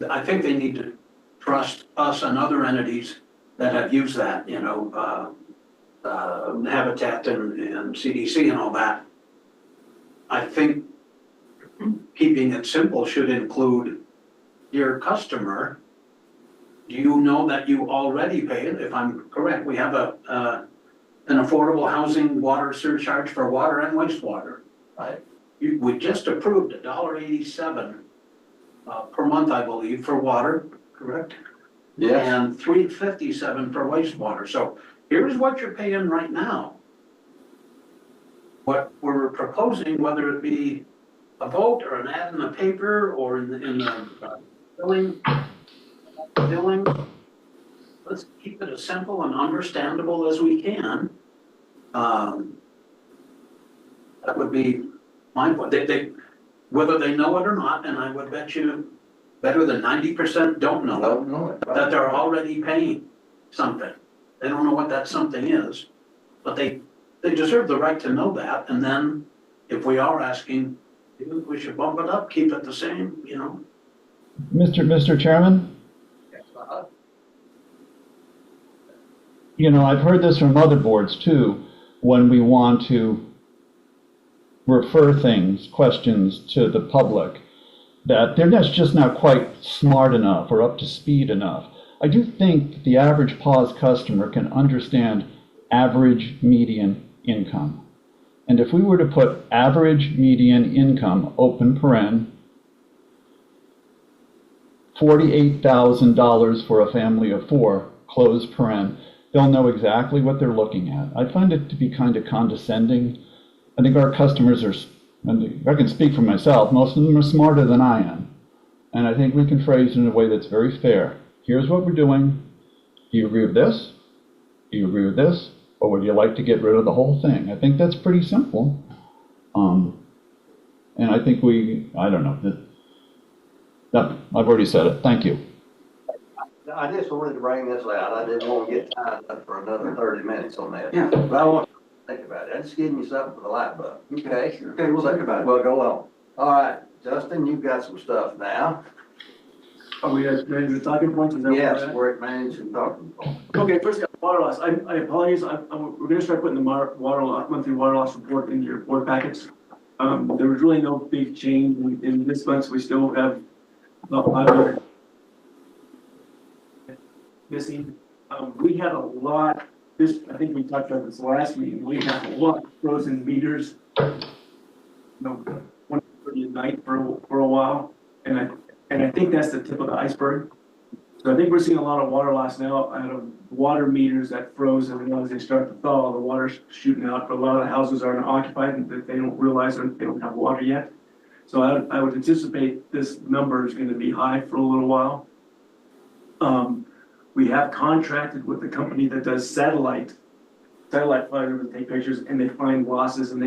I think they need to trust us and other entities that have used that, you know, Habitat and CDC and all that. I think keeping it simple should include your customer. Do you know that you already pay it? If I'm correct, we have an affordable housing water surcharge for water and wastewater. Right. We just approved $1.87 per month, I believe, for water, correct? Yes, And $3.57 for wastewater. So here's what you're paying right now. What we're proposing, whether it be a vote or an ad in the paper or in the billing, let's keep it as simple and understandable as we can. That would be my point. Whether they know it or not, and I would bet you better than 90% don't know it, don't know it. that they're already paying something. They don't know what that something is, but they deserve the right to know that. And then if we are asking, we should bump it up, keep it the same, you know? Mr. Chairman? Uh-huh. You know, I've heard this from other boards too, when we want to refer things, questions to the public, that they're just not quite smart enough or up to speed enough. I do think the average PAWS customer can understand average median income. And if we were to put average median income, open paren, $48,000 for a family of 4, close paren, they'll know exactly what they're looking at. I find it to be kind of condescending. I think our customers are, and I can speak for myself, most of them are smarter than I am. And I think we can phrase it in a way that's very fair. Here's what we're doing. Do you agree with this? Do you agree with this? Or would you like to get rid of the whole thing? I think that's pretty simple. And I think I don't know. I've already said it. Thank you. I just wanted to bring this out. I didn't want to get tied up for another 30 minutes on that. Yeah. But I want you to think about it. I'm just giving you something for the light bulb. Okay? Okay, we'll think about it. Well, go on. All right, Justin, you've got some stuff now. Are we ready to the talking points? Is that where we're Yes, at? work management talking point. Okay, first, water loss. I apologize. We're gonna start putting the monthly water loss report into your board packets. There was really no big change in this month. We still have about 500 missing. We had a lot, I think we talked about this last meeting. We had a lot of frozen meters. One at night for a while. And I think that's the tip of the iceberg. So I think we're seeing a lot of water loss now out of water meters that froze, and as they start to thaw, the water's shooting out. But a lot of the houses aren't occupied, and they don't realize that they don't have water yet. So I would anticipate this number is going to be high for a little while. We have contracted with the company that does satellite flight over to take pictures, and they find losses, and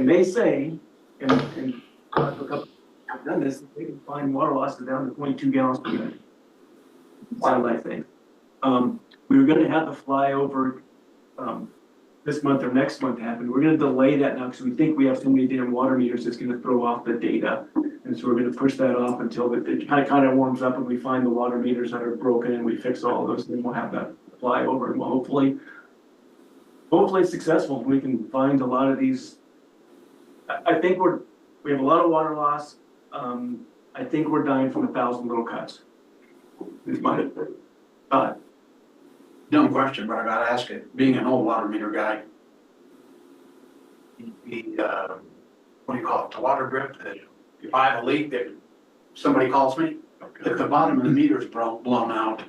they say, and a couple have done this, they can find water losses down to 22 gallons per minute. Satellite thing. We were gonna have the flyover, this month or next month happen. We're gonna delay that now because we think we have so many damn water meters it's gonna throw off the data. And so we're gonna push that off until it kind of warms up and we find the water meters that are broken and we fix all those, then we'll have that flyover and we'll hopefully it's successful. We can find a lot of these I think we have a lot of water loss. I think we're dying from 1,000 little cuts. Is my thought. Dumb question, but I gotta ask it, being an old water meter guy. What do you call it, the water drip, that if I have a leak that somebody calls me, if the bottom of the meter is blown out,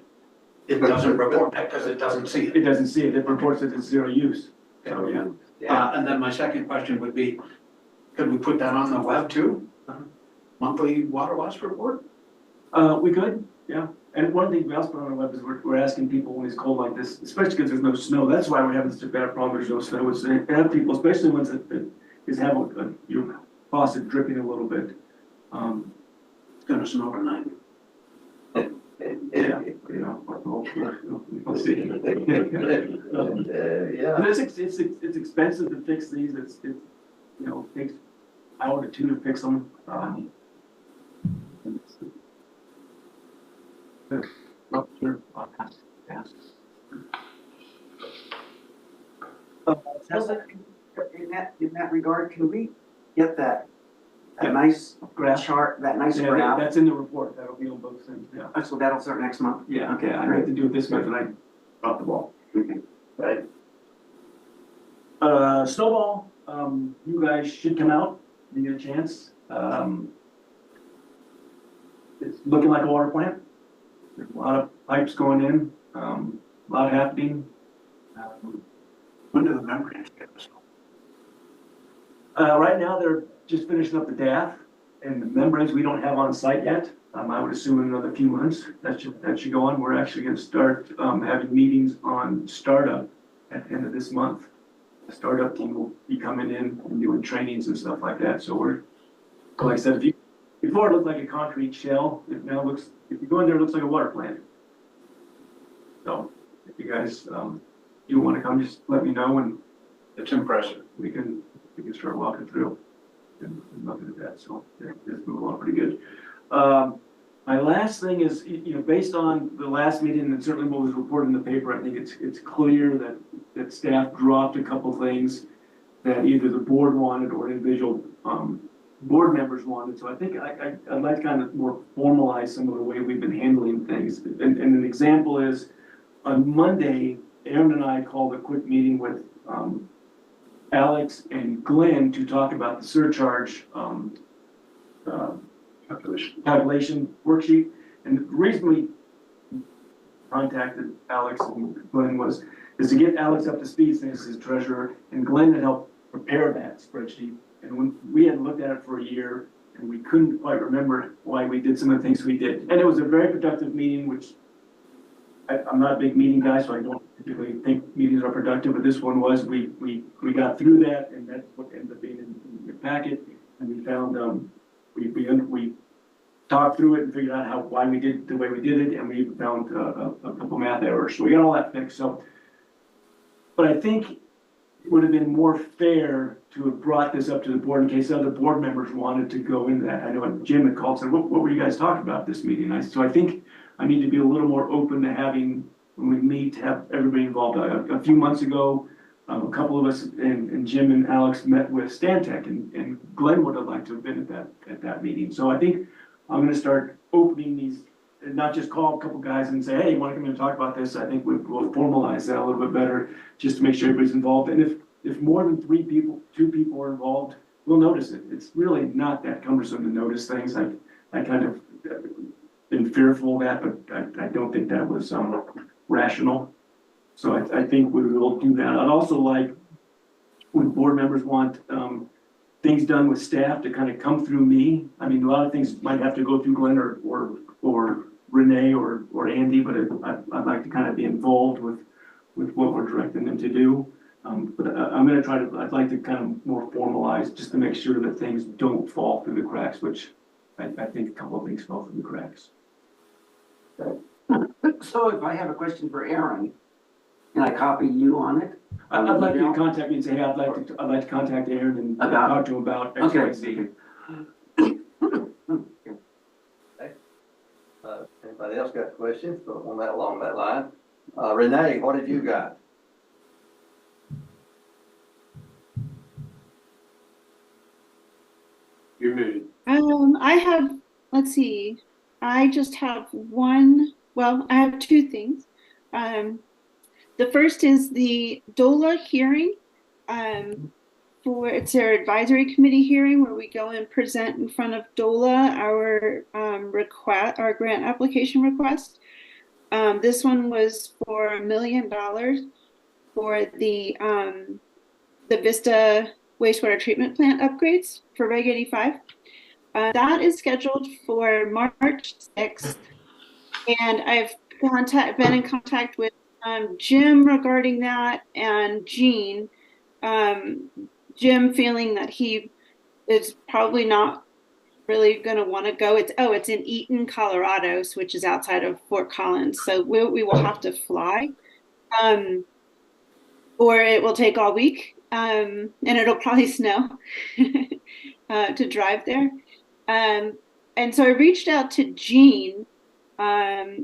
it doesn't report that because it doesn't see It it. doesn't see it. It reports it as zero use. So, yeah. And then my second question would be, could we put that on the web too? Monthly water loss report? We could, yeah. And one thing we also put on our web is we're asking people when it's cold like this, especially because there's no snow. That's why we're having such a bad problem. There's no snow. Is to have people, especially ones that have your faucet dripping a little bit. It's gonna snow tonight. Yeah, you know, we'll see. Yeah. But it's expensive to fix these. It's you know, takes an hour to 2 to fix them. Sure. In that regard, can we get that nice Graph. chart, that nice Yeah, graph? that's in the report. That'll be on both things, yeah. So that'll start next month? Yeah, okay, I had to do it this month and I dropped the ball. Okay. Right. Snowball, you guys should come out, you get a chance. It's looking like a water plant. There's a lot of pipes going in, a lot happening. When do the membranes get us? Right now, they're just finishing up the DAF and the membranes we don't have on site yet. I would assume in another few months that should go on. We're actually gonna start, having meetings on startup at the end of this month. The startup team will be coming in and doing trainings and stuff like that. So like I said, before it looked like a concrete shell, it now looks, if you go in there, it looks like a water plant. So if you guys, you wanna come, just let me know and It's impressive. we can start walking through and looking at that, so it's moving along pretty good. My last thing is, you know, based on the last meeting and certainly what was reported in the paper, I think it's clear that staff dropped a couple things that either the board wanted or individual, board members wanted, so I think I'd like to kind of more formalize some of the way we've been handling things. And an example is, on Monday, Aaron and I called a quick meeting with, Alex and Glenn to talk about the surcharge calculation worksheet. And the reason we contacted Alex and Glenn is to get Alex up to speed since he's treasurer, and Glenn had helped prepare that spreadsheet. And when we had looked at it for a year and we couldn't quite remember why we did some of the things we did. And it was a very productive meeting, which I'm not a big meeting guy, so I don't typically think meetings are productive, but this one was, we got through that, and that's what ended up being in the packet. And we found, we talked through it and figured out why we did it the way we did it, and we found a couple math errors, so we got all that fixed, so. But I think it would have been more fair to have brought this up to the board in case other board members wanted to go into that. I know Jim had called and said, what were you guys talking about this meeting? So I think I need to be a little more open to having, when we meet, have everybody involved. A few months ago, a couple of us and Jim and Alex met with Stantec, and Glenn would have liked to have been at that meeting. So I think I'm gonna start opening these, and not just call a couple guys and say, hey, you wanna come in and talk about this? I think we'll formalize that a little bit better, just to make sure everybody's involved. And if more than 2 people are involved, we'll notice it. It's really not that cumbersome to notice things. I kind of been fearful of that, but I don't think that was rational. So I think we will do that. I'd also like, when board members want things done with staff to kind of come through me. I mean, a lot of things might have to go through Glenn or Renee or Andy, but I'd like to kind of be involved with what we're directing them to do. But I'm gonna I'd like to kind of more formalize, just to make sure that things don't fall through the cracks, which I think a couple of things fell through the cracks. So if I have a question for Aaron, can I copy you on it? I'd like you to contact me and say, hey, I'd like to contact Aaron and talk to him about X, Y, Z. Anybody else got questions on that, along that line? Renee, what have you got? let's see. I just have I have two things. The first is the DOLA hearing. It's our advisory committee hearing where we go and present in front of DOLA our our grant application request. This one was for $1 million for the Vista wastewater treatment plant upgrades for Reg 85. That is scheduled for March 6th, and I've been in contact with Jim regarding that, and Gene. Jim feeling that he is probably not really going to want to go. It's in Eaton, Colorado, which is outside of Fort Collins. So we will have to fly, or it will take all week, and it'll probably snow to drive there. And so I reached out to Gene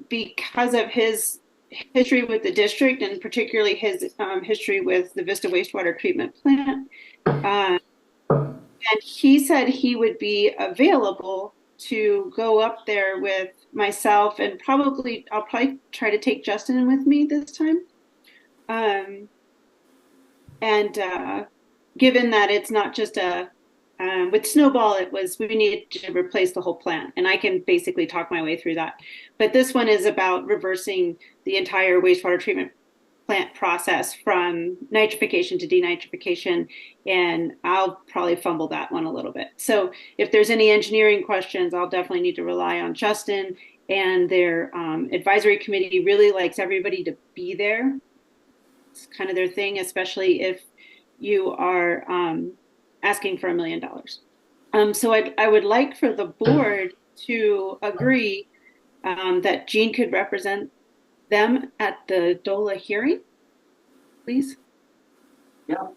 because of his history with the district, and particularly his history with the Vista wastewater treatment plant. And he said he would be available to go up there with myself, and I'll probably try to take Justin with me this time. Given that it's not just with Snowball, we needed to replace the whole plant, and I can basically talk my way through that. But this one is about reversing the entire wastewater treatment plant process from nitrification to denitrification, and I'll probably fumble that one a little bit. So if there's any engineering questions, I'll definitely need to rely on Justin, and their advisory committee really likes everybody to be there. It's kind of their thing, especially if you are asking for $1 million. So I would like for the board to agree that Gene could represent them at the DOLA hearing, please. Yeah.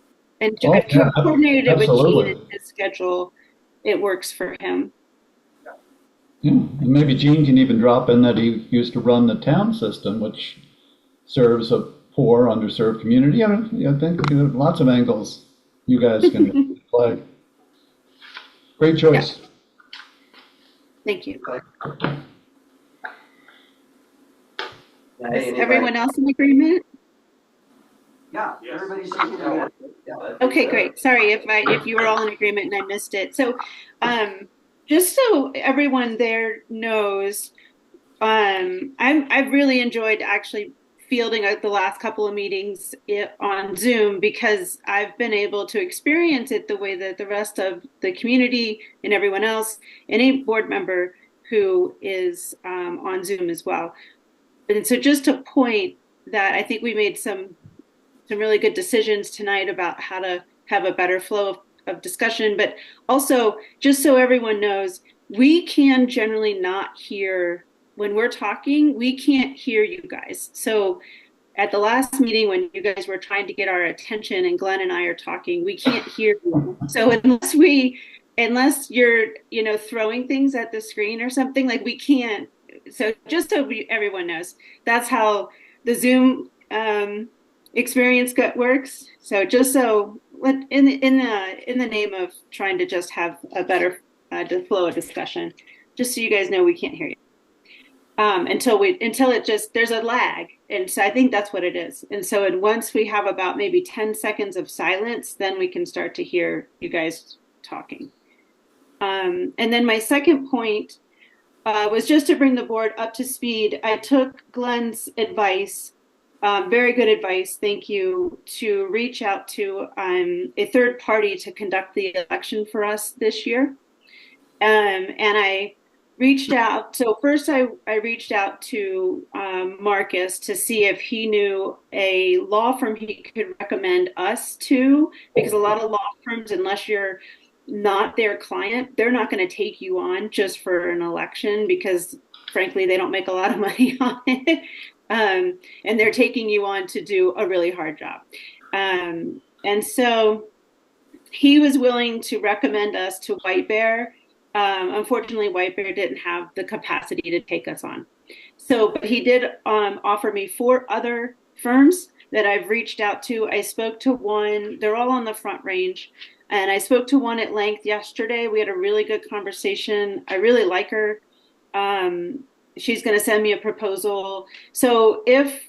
And Oh, I've yeah, coordinated it with absolutely. Gene and his schedule. It works for him. Yeah, and maybe Gene can even drop in that he used to run the town system, which serves a poor, underserved community. I think lots of angles you guys can play. Great choice. Thank you. Hey, Is everyone else in agreement? Yeah, Yes. everybody's shaking their head. Yeah. Okay, great. Sorry if you were all in agreement and I missed it. So, just so everyone there knows, I've really enjoyed actually fielding the last couple of meetings on Zoom, because I've been able to experience it the way that the rest of the community and everyone else, any board member who is on Zoom as well. And so just to point that I think we made some really good decisions tonight about how to have a better flow of discussion, but also just so everyone knows, we can generally not hear when we're talking, we can't hear you guys. So at the last meeting, when you guys were trying to get our attention and Glenn and I are talking, we can't hear you. So unless you're, throwing things at the screen or something, like, we can't. So just so everyone knows, that's how the Zoom experience works. So just so in the name of trying to just have a better flow of discussion, just so you guys know, we can't hear you. Until there's a lag. And so I think that's what it is. And so once we have about maybe 10 seconds of silence, then we can start to hear you guys talking. And then my second point was just to bring the board up to speed. I took Glenn's advice, very good advice, thank you, to reach out to a third party to conduct the election for us this year. And I reached out. So first I reached out to Marcus to see if he knew a law firm he could recommend us to, because a lot of law firms, unless you're not their client, they're not going to take you on just for an election, because frankly, they don't make a lot of money on it. And they're taking you on to do a really hard job. And so he was willing to recommend us to White Bear. Unfortunately, White Bear didn't have the capacity to take us on. But he did offer me 4 other firms that I've reached out to. I spoke to one, they're all on the Front Range, and I spoke to one at length yesterday. We had a really good conversation. I really like her. She's going to send me a proposal. So if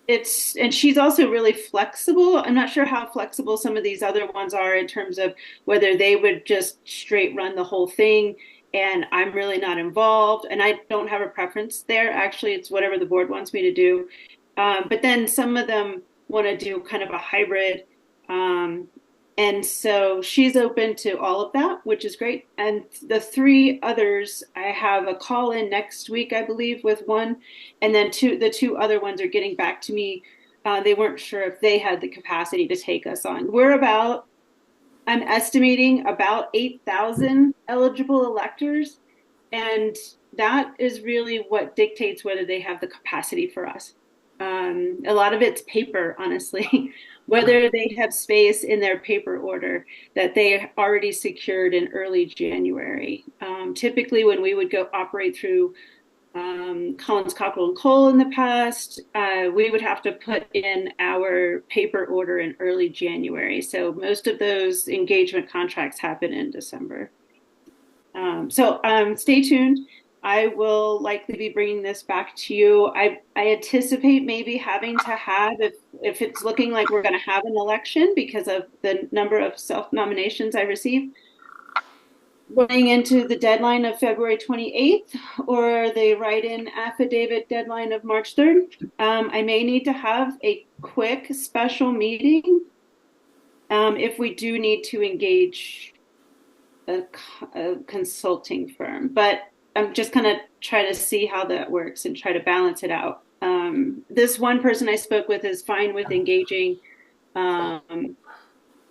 and she's also really flexible. I'm not sure how flexible some of these other ones are in terms of whether they would just straight run the whole thing. And I'm really not involved, and I don't have a preference there. Actually, it's whatever the board wants me to do. But then some of them want to do kind of a hybrid. And so she's open to all of that, which is great. And the three others, I have a call in next week, I believe, with one. And then the two other ones are getting back to me. They weren't sure if they had the capacity to take us on. I'm estimating about 8,000 eligible electors. And that is really what dictates whether they have the capacity for us. A lot of it's paper, honestly, whether they have space in their paper order that they already secured in early January. Typically, when we would go operate through Collins, Cockrell, and Cole in the past, we would have to put in our paper order in early January. So most of those engagement contracts happen in December. So stay tuned. I will likely be bringing this back to you. I anticipate maybe having to have, if it's looking like we're going to have an election because of the number of self-nominations I received, running into the deadline of February 28th or the write-in affidavit deadline of March 3rd. I may need to have a quick special meeting if we do need to engage a consulting firm. But I'm just going to try to see how that works and try to balance it out. This one person I spoke with is fine with engaging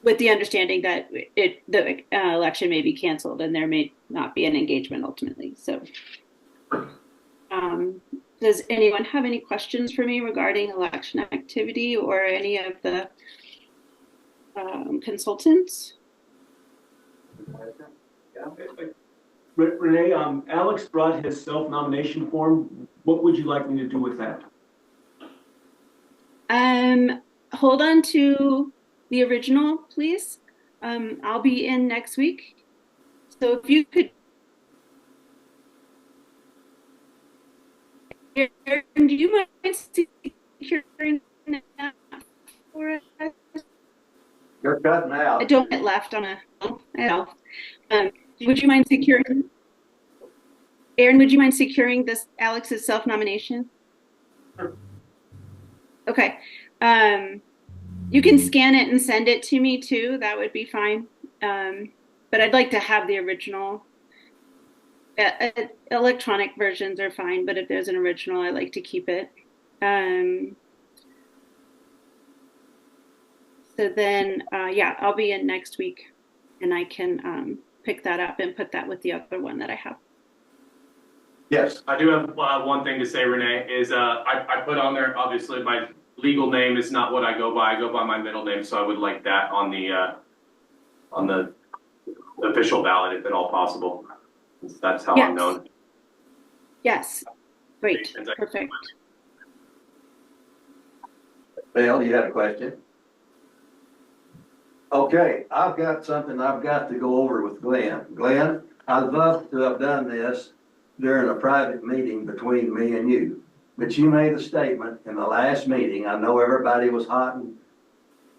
with the understanding that the election may be canceled and there may not be an engagement ultimately. So does anyone have any questions for me regarding election activity or any of the consultants? Renee, Alex brought his self-nomination form. What would you like me to do with that? Hold on to the original, please. I'll be in next week. So if you could, Aaron, do you mind securing that for us? You're cutting out. I don't get left on would you mind securing, Aaron, would you mind securing this Alex's self-nomination? Sure. Okay. You can scan it and send it to me too. That would be fine. But I'd like to have the original. Electronic versions are fine, but if there's an original, I like to keep it. So then, yeah, I'll be in next week and I can pick that up and put that with the other one that I have. Yes. I do have one thing to say, Renee, is I put on there, obviously, my legal name is not what I go by. I go by my middle name, so I would like that on the official ballot, if at all possible. That's how I'm known. Yes. Great. Perfect. Bill, you had a question? Okay, I've got something I've got to go over with Glenn. Glenn, I'd love to have done this during a private meeting between me and you. But you made a statement in the last meeting. I know everybody was hot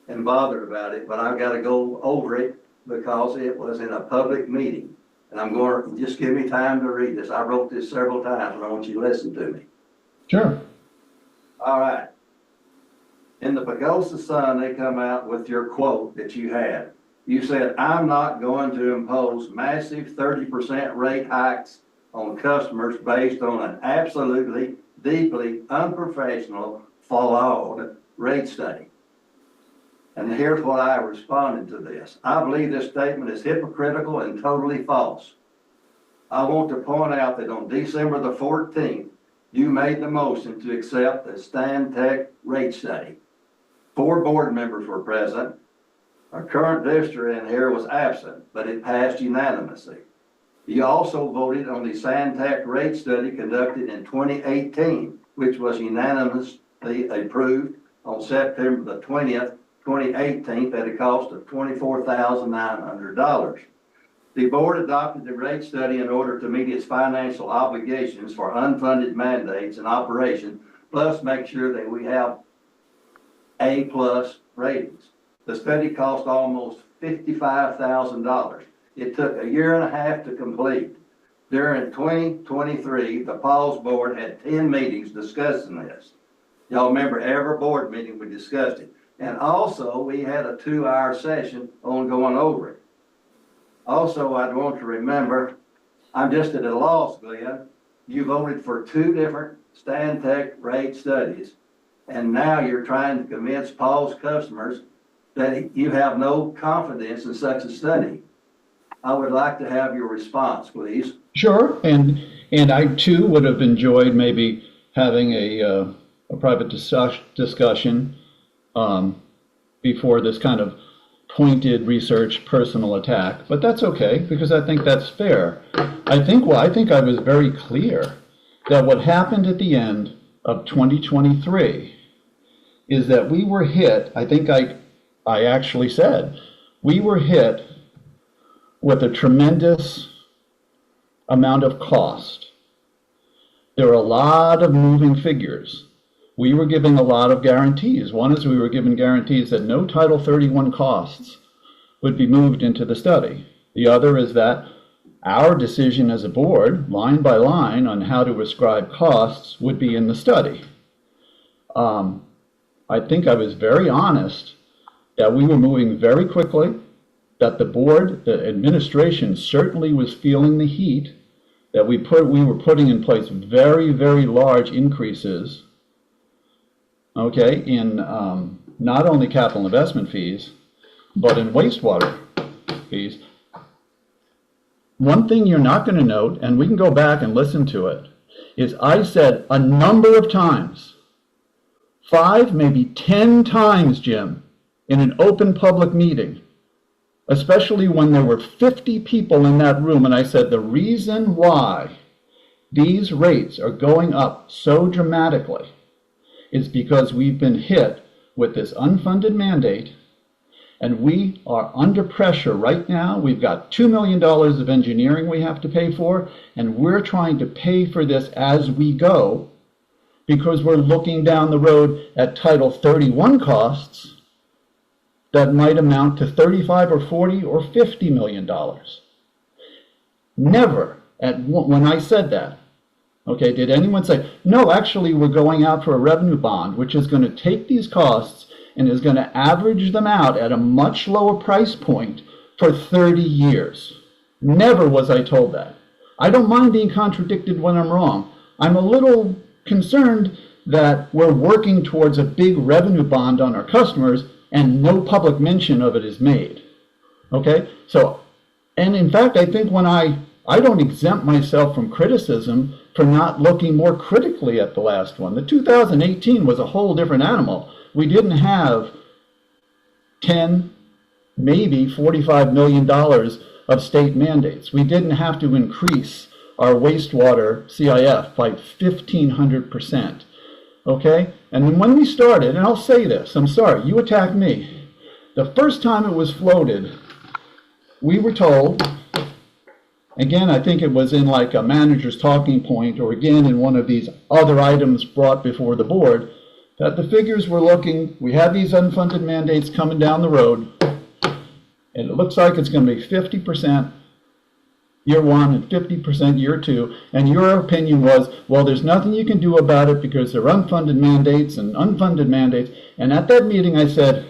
and bothered about it, but I've got to go over it because it was in a public meeting. And I'm going to just give me time to read this. I wrote this several times and I want you to listen to me. Sure. All right. In the Pagosa Sun, they come out with your quote that you had. You said, I'm not going to impose massive 30% rate hikes on customers based on an absolutely deeply unprofessional, flawed rate study. And here's what I responded to this. I believe this statement is hypocritical and totally false. I want to point out that on December the 14th, you made the motion to accept the Stantec rate study. 4 board members were present. Our current district in here was absent, but it passed unanimously. You also voted on the Stantec rate study conducted in 2018, which was unanimously approved on September the 20th, 2018 at a cost of $24,900. The board adopted the rate study in order to meet its financial obligations for unfunded mandates and operation, plus make sure that we have A+ ratings. The study cost almost $55,000. It took a year and a half to complete. During 2023, the Pauls board had 10 meetings discussing this. Y'all remember every board meeting we discussed it. And also, we had a 2-hour session on going over it. Also, I'd want to remember, I'm just at a loss, Glenn. You voted for 2 different Stantec rate studies, and now you're trying to convince Paul's customers that you have no confidence in such a study. I would like to have your response, please. Sure, and I too would have enjoyed maybe having a private discussion before this kind of pointed research personal attack, but that's okay because I think that's fair. I think I was very clear that what happened at the end of 2023 is that we were hit. I think I actually said we were hit with a tremendous amount of cost. There are a lot of moving figures. We were giving a lot of guarantees. One is we were given guarantees that no Title 31 costs would be moved into the study. The other is that our decision as a board, line by line, on how to ascribe costs would be in the study. I think I was very honest that we were moving very quickly, that the board, the administration certainly was feeling the heat, that we were putting in place very, very large increases, okay, in not only capital investment fees, but in wastewater fees. One thing you're not going to note, and we can go back and listen to it, is I said a number of times, 5, maybe 10 times, Jim, in an open public meeting, especially when there were 50 people in that room, and I said the reason why these rates are going up so dramatically is because we've been hit with this unfunded mandate, and we are under pressure right now. We've got $2 million of engineering we have to pay for, and we're trying to pay for this as we go because we're looking down the road at Title 31 costs that might amount to $35 or $40 or $50 million. Never, when I said that, okay, did anyone say, no, actually we're going out for a revenue bond, which is going to take these costs and is going to average them out at a much lower price point for 30 years. Never was I told that. I don't mind being contradicted when I'm wrong. I'm a little concerned that we're working towards a big revenue bond on our customers and no public mention of it is made. Okay, so, and in fact, I think when I don't exempt myself from criticism for not looking more critically at the last one. The 2018 was a whole different animal. We didn't have 10, maybe $45 million of state mandates. We didn't have to increase our wastewater CIF by 1,500%. Okay? And then when we started, and I'll say this, I'm sorry, you attacked me. The first time it was floated, we were told, again, I think it was in like a manager's talking point, or again in one of these other items brought before the board, that the figures were looking, we had these unfunded mandates coming down the road, and it looks like it's going to be 50% year 1 and 50% year 2, and your opinion was, well, there's nothing you can do about it because there are unfunded mandates and unfunded mandates, and at that meeting I said,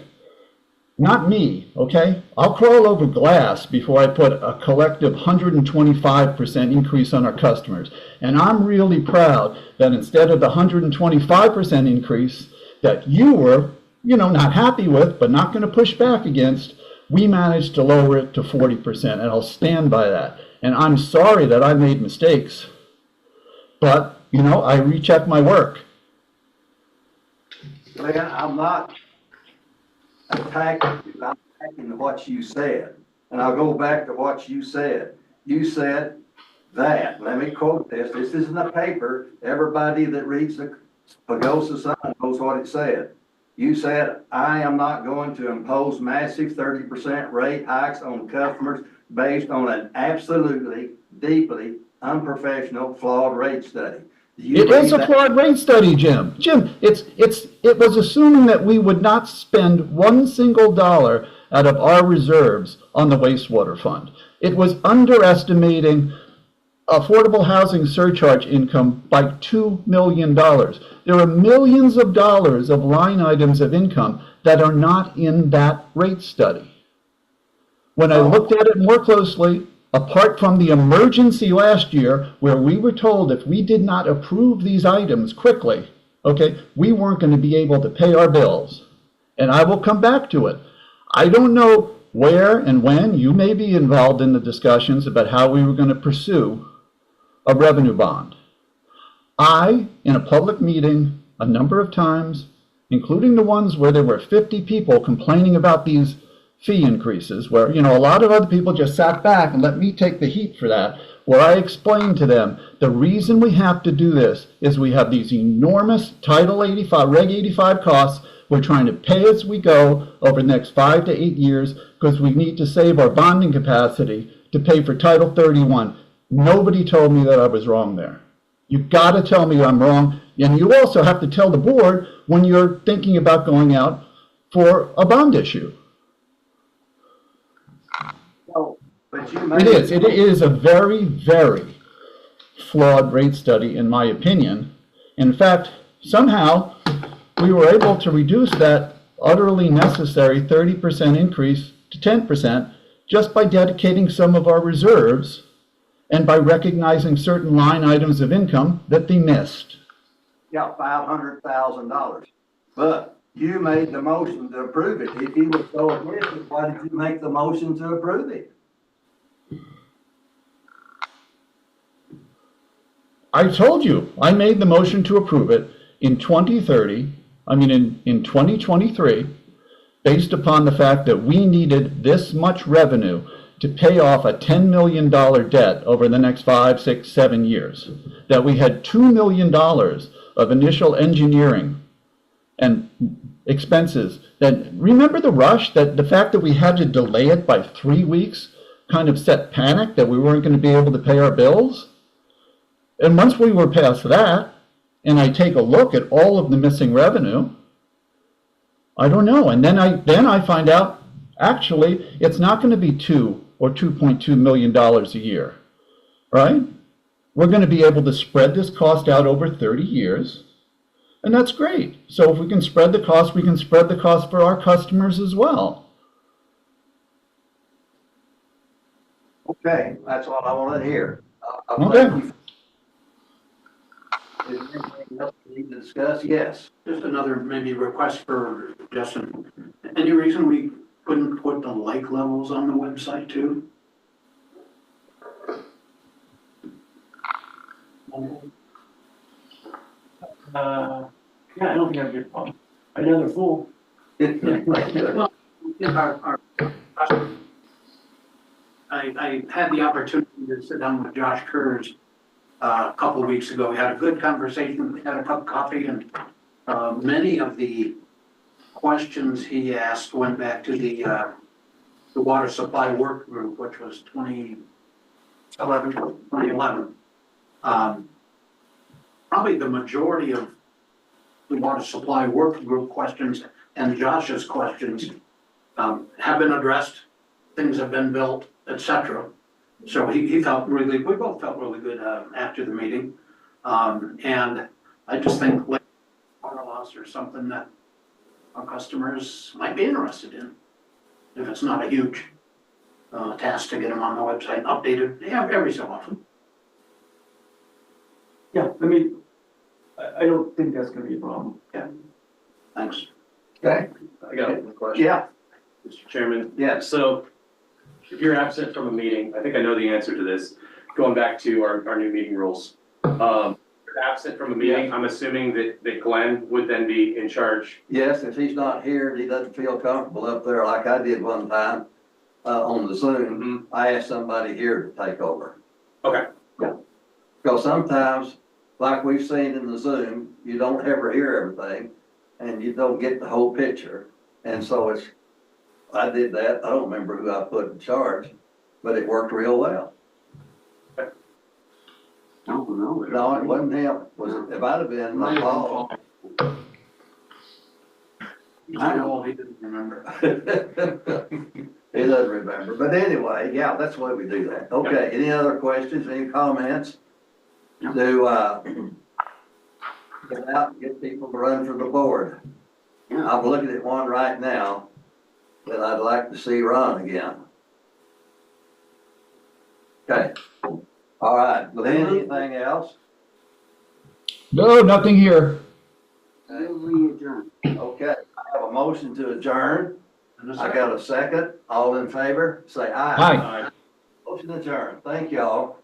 not me, okay? I'll crawl over glass before I put a collective 125% increase on our customers. And I'm really proud that instead of the 125% increase that you were, not happy with, but not going to push back against, we managed to lower it to 40%, and I'll stand by that. And I'm sorry that I made mistakes, but, I recheck my work. Glenn, I'm not attacking you, I'm attacking what you said. And I'll go back to what you said. You said that, let me quote this isn't a paper, everybody that reads the Pagosa Sun knows what it said. You said, I am not going to impose massive 30% rate hikes on customers based on an absolutely, deeply unprofessional, flawed rate study. Do you It is believe a that? flawed rate study, Jim. Jim, it was assuming that we would not spend one single dollar out of our reserves on the wastewater fund. It was underestimating affordable housing surcharge income by $2 million. There are millions of dollars of line items of income that are not in that rate study. When I looked at it more closely, apart from the emergency last year where we were told if we did not approve these items quickly, okay, we weren't going to be able to pay our bills. And I will come back to it. I don't know where and when you may be involved in the discussions about how we were going to pursue a revenue bond. I, in a public meeting, a number of times, including the ones where there were 50 people complaining about these fee increases, where, you know, a lot of other people just sat back and let me take the heat for that, where I explained to them, the reason we have to do this is we have these enormous Title 85, Reg 85 costs. We're trying to pay as we go over the next 5 to 8 years because we need to save our bonding capacity to pay for Title 31. Nobody told me that I was wrong there. You've got to tell me I'm wrong. And you also have to tell the board when you're thinking about going out for a bond issue. But you It is a very, very flawed rate study, in my opinion. In fact, somehow, we were able to reduce that utterly necessary 30% increase to 10% just by dedicating some of our reserves and by recognizing certain line items of income that they missed. got $500,000. But you made the motion to approve it. If you were so aggressive, why did you make the motion to approve it? I told you, I made the motion to approve it in 2023, based upon the fact that we needed this much revenue to pay off a $10 million debt over the next 5, 6, 7 years. That we had $2 million of initial engineering and expenses. That, remember the rush, that the fact that we had to delay it by 3 weeks kind of set panic that we weren't going to be able to pay our bills? And once we were past that, and I take a look at all of the missing revenue, I don't know. And then I find out, actually, it's not going to be $2 or $2.2 million a year, right? We're going to be able to spread this cost out over 30 years, and that's great. So if we can spread the cost, we can spread the cost for our customers as well. Okay, that's all I wanted to hear. Okay. Is there anything else we need to discuss? Yes. Just another maybe request for Justin. Any reason we couldn't put the lake levels on the website too? Yeah, I don't think that'd be a problem. I know they're full. I had the opportunity to sit down with Josh Kurz a couple of weeks ago. We had a good conversation, had a cup of coffee, and many of the questions he asked went back to the water supply work group, which was 2011. Probably the majority of the water supply work group questions and Josh's questions have been addressed. Things have been built, etc. So he felt really, we both felt really good after the meeting. And I just think water loss are something that our customers might be interested in. If it's not a huge task to get them on the website and updated every so often. Yeah, I mean, I don't think that's gonna be a problem. Thanks. Okay, I got a question. yeah, Mr. Chairman. yes. So if you're absent from a meeting, I think I know the answer to this, going back to our new meeting rules. You're absent from a meeting, I'm assuming that Glenn would then be in charge. Yes, if he's not here and he doesn't feel comfortable up there like I did one time, on the Zoom, I asked somebody here to take over. Okay. Because sometimes, like we've seen in the Zoom, you don't ever hear everything and you don't get the whole picture. And so I did that. I don't remember who I put in charge. but it worked real well. No, no. No, it wasn't him, it might have been my Paul. I know, he didn't remember. He doesn't remember, but anyway, yeah, that's why we do that. Okay, any other questions, any comments? To, get out and get people to run for the board. Yeah. I'm looking at one right now that I'd like to see run again. Okay, all right, Glenn, anything else? No, nothing here. We adjourn. Okay, I have a motion to adjourn. I got a second. All in favor, say aye. Hi. Motion adjourned. Thank y'all.